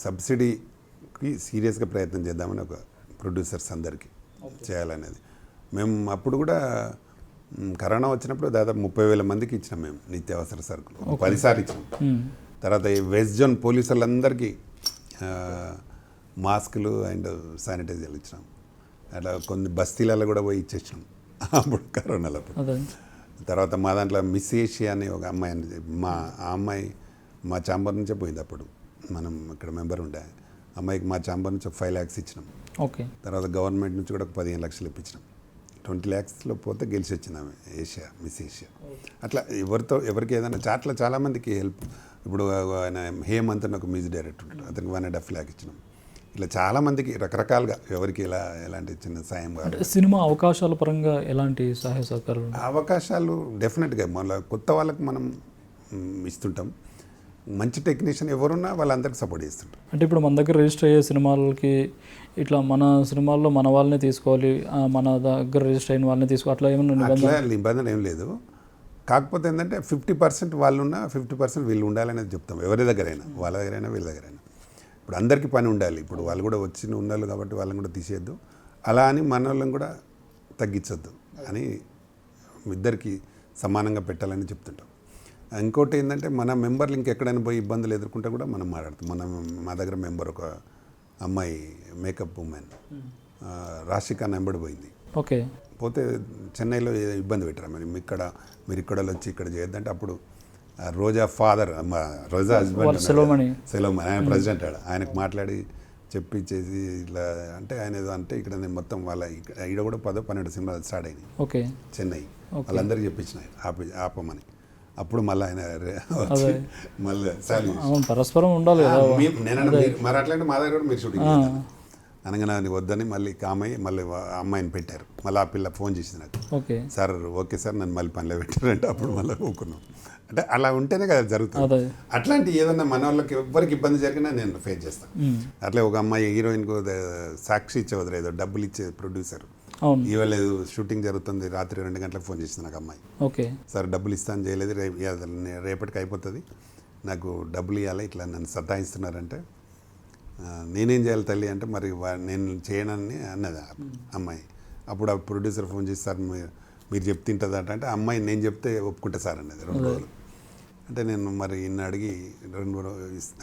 సబ్సిడీకి సీరియస్గా ప్రయత్నం చేద్దామని ఒక ప్రొడ్యూసర్స్ అందరికీ చేయాలనేది. మేము అప్పుడు కూడా కరోనా వచ్చినప్పుడు దాదాపు 30,000 మందికి ఇచ్చినాం మేము నిత్యావసర సరుకులు, 10 సార్లు ఇచ్చినాం. తర్వాత ఈ వెస్ట్ జోన్ పోలీసు వాళ్ళందరికీ మాస్కులు అండ్ శానిటైజర్లు ఇచ్చినాం. అట్లా కొన్ని బస్తీలలో కూడా పోయి ఇచ్చేసినాం అప్పుడు కరోనాలో. తర్వాత మా దాంట్లో మిస్ ఏషియా అనే ఒక అమ్మాయి, ఆ అమ్మాయి మా ఛాంబర్ నుంచే పోయింది. అప్పుడు మనం ఇక్కడ మెంబర్ ఉండే అమ్మాయికి మా ఛాంబర్ నుంచి 5 lakhs ఇచ్చినాం. ఓకే, తర్వాత గవర్నమెంట్ నుంచి కూడా 15 lakhs ఇప్పించినాం. 20 lakhsలో పోతే గెలిచి వచ్చింది ఆమె, ఏషియా, మిస్ ఏషియా. అట్లా ఎవరికి ఏదైనా చాట్ల చాలామందికి హెల్ప్. ఇప్పుడు ఆయన హేమంత్ అని ఒక మ్యూజిక్ డైరెక్టర్ ఉంటాడు, అతనికి 1.5 lakh ఇచ్చినాం. ఇట్లా చాలామందికి రకరకాలుగా ఎవరికి ఎలాంటి చిన్న సాయం కావాలి. సినిమా అవకాశాల పరంగా ఎలాంటి సహాయ సహకారాలు? అవకాశాలు డెఫినెట్గా మళ్ళీ కొత్త వాళ్ళకి మనం ఇస్తుంటాం. మంచి టెక్నీషియన్ ఎవరున్నా వాళ్ళందరికీ సపోర్ట్ చేస్తుంటాం. అంటే ఇప్పుడు మన దగ్గర రిజిస్టర్ అయ్యే సినిమాలకి ఇట్లా మన సినిమాల్లో మన వాళ్ళనే తీసుకోవాలి, మన దగ్గర రిజిస్టర్ అయిన వాళ్ళని తీసుకోవాలి, అట్లా ఏమన్నా నిబంధన ఏం లేదు. కాకపోతే ఏంటంటే 50% వాళ్ళు ఉన్నా 50% వీళ్ళు ఉండాలనేది చెప్తాం. ఎవరి దగ్గరైనా, వాళ్ళ దగ్గరైనా వీళ్ళ దగ్గరైనా. ఇప్పుడు అందరికీ పని ఉండాలి. ఇప్పుడు వాళ్ళు కూడా వచ్చి ఉండాలి కాబట్టి వాళ్ళని కూడా తీసేయద్దు, అలా అని మన వాళ్ళని కూడా తగ్గించొద్దు అని ఇద్దరికి సమానంగా పెట్టాలని చెప్తుంటాం. ఇంకోటి ఏంటంటే మన మెంబర్లు ఇంకెక్కడైనా పోయి ఇబ్బందులు ఎదుర్కొంటే కూడా మనం మాట్లాడుతాం. మా దగ్గర మెంబర్ ఒక అమ్మాయి మేకప్ ఉమెన్ రాశికా నెంబడి పోయింది. ఓకే, పోతే చెన్నైలో ఇబ్బంది పెట్టారు, మీరు ఇక్కడ వచ్చి ఇక్కడ చేయొద్దంటే అప్పుడు రోజా ఫాదర్, రోజా హస్బెండ్ సెలవుమణి, ఆయన ప్రెసిడెంట్, ఆయనకు మాట్లాడి చెప్పిచ్చేసి ఇట్లా అంటే ఆయన ఏదో అంటే ఇక్కడ నేను మొత్తం వాళ్ళ ఇక్కడ కూడా 10-12 సినిమాలు స్టార్ట్ అయినాయి. ఓకే, చెన్నై వాళ్ళందరికీ చెప్పించినాయి ఆపమని. అప్పుడు మళ్ళీ ఆయన మళ్ళీ పరస్పరం ఉండాలి. మరి అట్లంటే మా దగ్గర కూడా మీరు షూటింగ్ అనగానే వద్దని మళ్ళీ కామయ్యి మళ్ళీ అమ్మాయిని పెట్టారు. మళ్ళీ ఆ పిల్ల ఫోన్ చేసింది నాకు, సార్ ఓకే సార్ నన్ను మళ్ళీ పనిలో పెట్టారంటే అప్పుడు మళ్ళీ ఊకున్నాం. అంటే అలా ఉంటేనే కదా జరుగుతుంది. అట్లాంటి ఏదన్నా మన వాళ్ళకి ఎవరికి ఇబ్బంది జరిగినా నేను ఫేస్ చేస్తాను. అట్లే ఒక అమ్మాయి హీరోయిన్కు సాక్షి చౌదరి ఏదో డబ్బులు ఇచ్చే ప్రొడ్యూసర్, ఇవాళ షూటింగ్ జరుగుతుంది, రాత్రి 2 గంటలకు ఫోన్ చేసింది నాకు అమ్మాయి. ఓకే సార్ డబ్బులు ఇస్తాను చేయలేదు, రేపటికి అయిపోతుంది, నాకు డబ్బులు ఇవ్వాలి, ఇట్లా నన్ను సతాయిస్తున్నారంటే నేనేం చేయాలి తల్లి అంటే మరి నేను చేయనని అన్నది అమ్మాయి. అప్పుడు ఆ ప్రొడ్యూసర్ ఫోన్ చేసి సార్ మీరు చెప్తుంటుందట అంటే అమ్మాయి నేను చెప్తే ఒప్పుకుంటా సార్ అన్నది. 2 రోజులు అంటే నేను మరి ఇన్ని అడిగి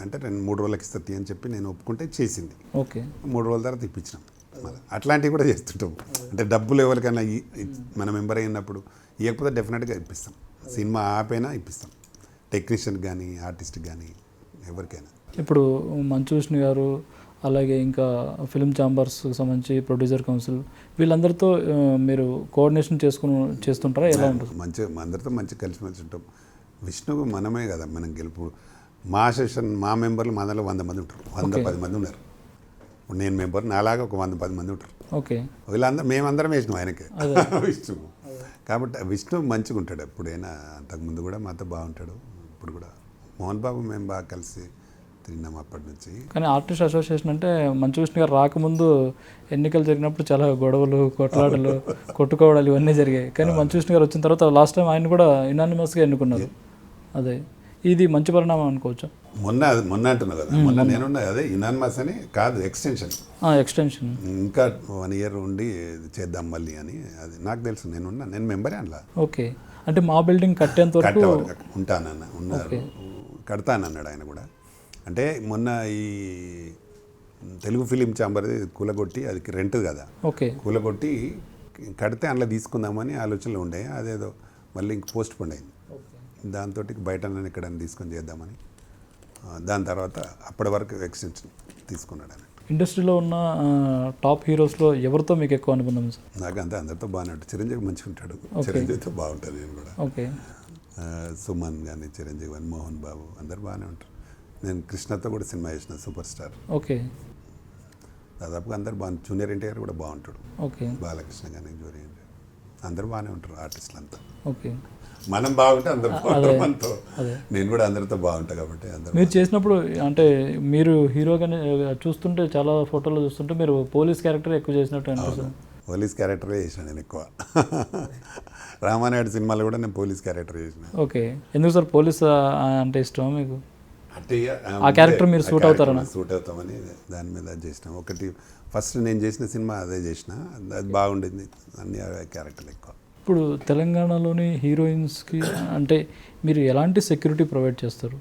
అంటే 3 రోజులకి ఇస్తుంది అని చెప్పి నేను ఒప్పుకుంటే చేసింది. ఓకే. 3 రోజుల తర్వాత ఇప్పించినాం. అట్లాంటివి కూడా చేస్తుంటాం. అంటే డబ్బులు ఎవరికైనా మన మెంబర్ అయినప్పుడు ఇవ్వకపోతే డెఫినెట్గా ఇప్పిస్తాం. సినిమా ఆపైనా ఇప్పిస్తాం, టెక్నీషియన్ కానీ ఆర్టిస్ట్ కానీ ఎవరికైనా. ఇప్పుడు మంచు విష్ణు గారు, అలాగే ఇంకా ఫిల్మ్ ఛాంబర్స్కి సంబంధించి ప్రొడ్యూసర్ కౌన్సిల్, వీళ్ళందరితో మీరు కోఆర్డినేషన్ చేస్తుంటారా? ఎలా ఉంటుంది? మంచి అందరితో మంచి కలిసిమెలిసి ఉంటాం. విష్ణువు మనమే కదా మనం గెలుపు. మా సెషన్ మా మెంబర్లు మనలో 100 మంది ఉంటారు, 110 మంది ఉన్నారు. నేను మెంబర్, నాలాగా ఒక 110 మంది ఉంటారు. ఓకే. వీళ్ళందరూ మేమందరం వేసినాం ఆయనకే విష్ణువు. కాబట్టి విష్ణు మంచిగా ఉంటాడు ఎప్పుడైనా. అంతకుముందు కూడా మాతో బాగుంటాడు, ఇప్పుడు కూడా. మోహన్ బాబు మేము బాగా కలిసి తిన్నాం అప్పటి నుంచి. కానీ ఆర్టిస్ట్ అసోసియేషన్ అంటే మంచు విష్ణు గారు రాకముందు ఎన్నికలు జరిగినప్పుడు చాలా గొడవలు, కొట్లాటలు, కొట్టుకోవడాలు ఇవన్నీ జరిగాయి. కానీ మంచు విష్ణు గారు వచ్చిన తర్వాత లాస్ట్ టైం ఆయన కూడా యునానిమస్గా ఎన్నుకున్నారు. అదే ఇది మంచి పరిణామం అనుకోవచ్చు. మొన్న అంటున్నావు కదా, మొన్న నేనున్నా అదే యునానిమస్ అని కాదు, ఎక్స్టెన్షన్ ఇంకా 1 year ఉండి చేద్దాం మళ్ళీ అని. అది నాకు తెలుసు, నేను మెంబరే అలా. ఓకే. అంటే మా బిల్డింగ్ కట్టేంత వరకు ఉంటానన్న ఉన్నారు, కడతానన్నాడు ఆయన కూడా. అంటే మొన్న ఈ తెలుగు ఫిలిం ఛాంబర్ది కూలగొట్టి, అది రెంట్ కదా, ఓకే, కూలగొట్టి కడితే అందులో తీసుకుందామని ఆలోచనలో ఉండే. అదేదో మళ్ళీ ఇంక పోస్ట్ పోన్ అయింది. దాంతో బయట ఎక్కడైనా తీసుకొని చేద్దామని, దాని తర్వాత అప్పటి వరకు ఎక్స్టెన్షన్ తీసుకున్నాడు ఆయన. ఇండస్ట్రీలో ఉన్న టాప్ హీరోస్లో ఎవరితో మీకు ఎక్కువ అనుబంధం సార్? నాకు అంతా అందరితో బాగానే ఉంటుంది. చిరంజీవి మంచిగా ఉంటాడు, చిరంజీవితో బాగుంటుంది నేను కూడా. ఓకే. సుమన్ కానీ, చిరంజీవి కానీ, మోహన్ బాబు అందరు బాగానే ఉంటారు. నేను కృష్ణతో కూడా సినిమా చేసిన, సూపర్ స్టార్. ఓకే. దాదాపుగా అందరు బాగా, జూనియర్ ఎన్టీఆర్ కూడా బాగుంటాడు. ఓకే. బాలకృష్ణ కానీ, జూనియర్ ఎన్టీఆర్ అందరు బాగానే ఉంటారు ఆర్టిస్టులు అంతా. ఓకే. మనం బాగుంటే అందరు బాగుంటారు మనతో. నేను కూడా అందరితో బాగుంటా కాబట్టి అందరూ. మీరు చేసినప్పుడు అంటే మీరు హీరోగానే చూస్తుంటే, చాలా ఫోటోలు చూస్తుంటే మీరు పోలీస్ క్యారెక్టర్ ఎక్కువ చేసినట్టు అనిపిస్తుంది. పోలీస్ క్యారెక్టరే చేసిన నేను ఎక్కువ. రామానాయుడు సినిమాలో కూడా నేను పోలీస్ క్యారెక్టర్ చేసిన. ఓకే. ఎందుకు సార్ పోలీస్ అంటే ఇష్టమా మీకు? అంటే ఆ క్యారెక్టర్ మీరు సూట్ అవుతారని? సూట్ అవుతామని దాని మీద చేసినాం. ఒకటి ఫస్ట్ నేను చేసిన సినిమా అదే చేసిన, అది బాగుండింది. అన్ని క్యారెక్టర్లు ఎక్కువ. ఇప్పుడు తెలంగాణలోని హీరోయిన్స్కి అంటే మీరు ఎలాంటి సెక్యూరిటీ ప్రొవైడ్ చేస్తారు?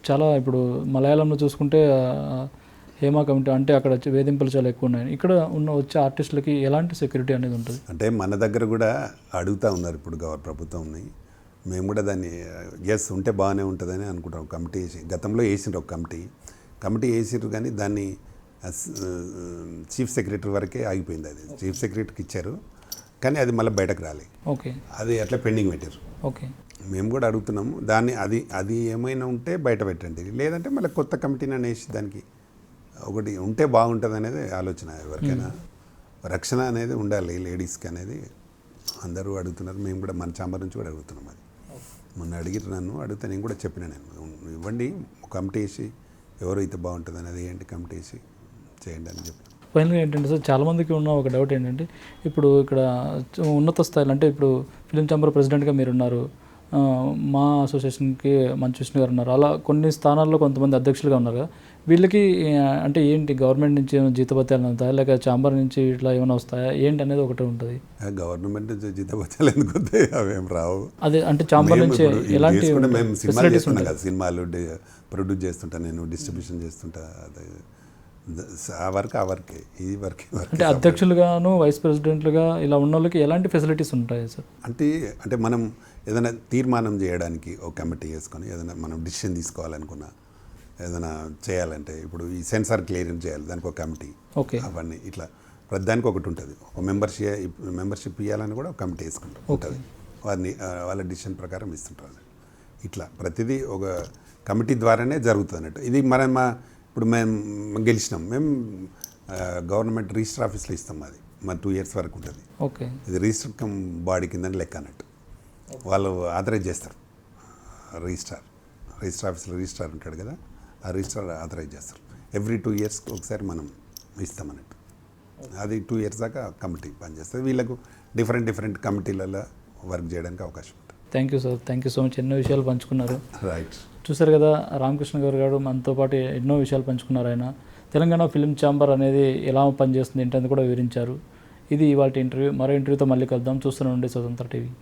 చాలా ఇప్పుడు మలయాళంలో చూసుకుంటే హేమా కమిటీ అంటే అక్కడ వేధింపులు చాలా ఎక్కువ ఉన్నాయి. ఇక్కడ వచ్చే ఆర్టిస్టులకి ఎలాంటి సెక్యూరిటీ అనేది ఉంటుంది? అంటే మన దగ్గర కూడా అడుగుతూ ఉన్నారు ఇప్పుడు ప్రభుత్వంని. మేము కూడా దాన్ని ఎస్ ఉంటే బాగానే ఉంటుందని అనుకుంటాం. కమిటీ వేసి గతంలో వేసిండ్రు, ఒక కమిటీ వేసిర్రు, కానీ దాన్ని చీఫ్ సెక్రటరీ వరకే ఆగిపోయింది. అది చీఫ్ సెక్రటరీకి ఇచ్చారు, కానీ అది మళ్ళీ బయటకు రాలి. ఓకే. అది అట్లా పెండింగ్ పెట్టారు. ఓకే. మేము కూడా అడుగుతున్నాము దాన్ని, అది ఏమైనా ఉంటే బయట పెట్టండి, లేదంటే మళ్ళీ కొత్త కమిటీని అనేసి దానికి ఒకటి ఉంటే బాగుంటుంది అనేది ఆలోచన. ఎవరికైనా రక్షణ అనేది ఉండాలి లేడీస్కి అనేది అందరూ అడుగుతున్నారు. మేము కూడా మన ఛాంబర్ నుంచి కూడా అడుగుతున్నాం. అది మొన్న అడిగిరు, నన్ను అడిగితే నేను కూడా చెప్పిన, నేను ఇవ్వండి కమిటీ వేసి ఎవరు అయితే బాగుంటుంది అనేది ఏంటి కమిటీ వేసి చేయండి అని చెప్పి. ఫైనల్గా ఏంటంటే సార్, చాలామందికి ఉన్న ఒక డౌట్ ఏంటంటే, ఇప్పుడు ఇక్కడ ఉన్నత స్థాయిలో అంటే ఇప్పుడు ఫిలిం ఛాంబర్ ప్రెసిడెంట్గా మీరున్నారు, మా అసోసియేషన్కి మంచు విష్ణు గారు ఉన్నారు, అలా కొన్ని స్థానాల్లో కొంతమంది అధ్యక్షులుగా ఉన్నారు కదా, వీళ్ళకి అంటే ఏంటి గవర్నమెంట్ నుంచి ఏమైనా జీతభత్యాలు వస్తాయా, లేక ఛాంబర్ నుంచి ఇట్లా ఏమైనా వస్తాయా ఏంటి అనేది ఒకటి ఉంటుంది. గవర్నమెంట్ నుంచి జీతభత్యాలు ఎందుకు వస్తాయి? అవేం రావు. అదే అంటే ఛాంబర్ నుంచి ఎలాంటి మేము సినిమాలు చేస్తున్నాం కదా, సినిమాలు ప్రొడ్యూస్ చేస్తుంటా, నేను డిస్ట్రిబ్యూషన్ చేస్తుంటా. అదే ఆ వర్కే ఈ వర్క్. అంటే అధ్యక్షులుగాను వైస్ ప్రెసిడెంట్లుగా ఇలా ఉన్న వాళ్ళకి ఎలాంటి ఫెసిలిటీస్ ఉంటాయి సార్? అంటే మనం ఏదైనా తీర్మానం చేయడానికి ఒక కమిటీ వేసుకొని ఏదైనా మనం డిసిషన్ తీసుకోవాలనుకున్నా, ఏదైనా చేయాలంటే ఇప్పుడు ఈ సెన్సార్ క్లియరెన్స్ చేయాలి, దానికి ఒక కమిటీ. ఓకే. అవన్నీ ఇట్లా ప్రతిదానికి ఒకటి ఉంటుంది. ఒక మెంబర్షిప్ ఇవ్వాలని కూడా ఒక కమిటీ వేసుకుంటాం ఉంటుంది. వాళ్ళ డిసిషన్ ప్రకారం ఇస్తుంటారు. ఇట్లా ప్రతిదీ ఒక కమిటీ ద్వారానే జరుగుతుంది అన్నట్టు. ఇది ఇప్పుడు మేము గెలిచినాం, మేము గవర్నమెంట్ రిజిస్టర్ ఆఫీస్లో ఇస్తాం. అది మన 2 years వరకు ఉంటుంది. ఓకే. ఇది రిజిస్టర్ కమ్ బాడీ కింద లెక్క అన్నట్టు. వాళ్ళు ఆథరైజ్ చేస్తారు. రిజిస్టర్ ఆఫీస్లో రిజిస్ట్రార్ ఉంటాడు కదా, ఆ రిజిస్ట్రార్ ఆథరైజ్ చేస్తారు. ఎవ్రీ 2 years ఒకసారి మనం ఇస్తాం అన్నట్టు. అది 2 years దాకా కమిటీ పనిచేస్తుంది. వీళ్ళకు డిఫరెంట్ కమిటీలలో వర్క్ చేయడానికి అవకాశం ఉంటుంది. Thank you sir, thank you so much. ఎన్నో విషయాలు పంచుకున్నారు. రైట్. చూసారు కదా, రామకృష్ణ గారు మనతో పాటు ఎన్నో విషయాలు పంచుకున్నారు. ఆయన తెలంగాణ ఫిల్మ్ ఛాంబర్ అనేది ఎలా పనిచేస్తుంది ఏంటని కూడా వివరించారు. ఇది ఇవాళ ఇంటర్వ్యూ. మరో ఇంటర్వ్యూతో మళ్ళీ కలుద్దాం. చూస్తూనే ఉండే స్వతంత్ర టీవీ.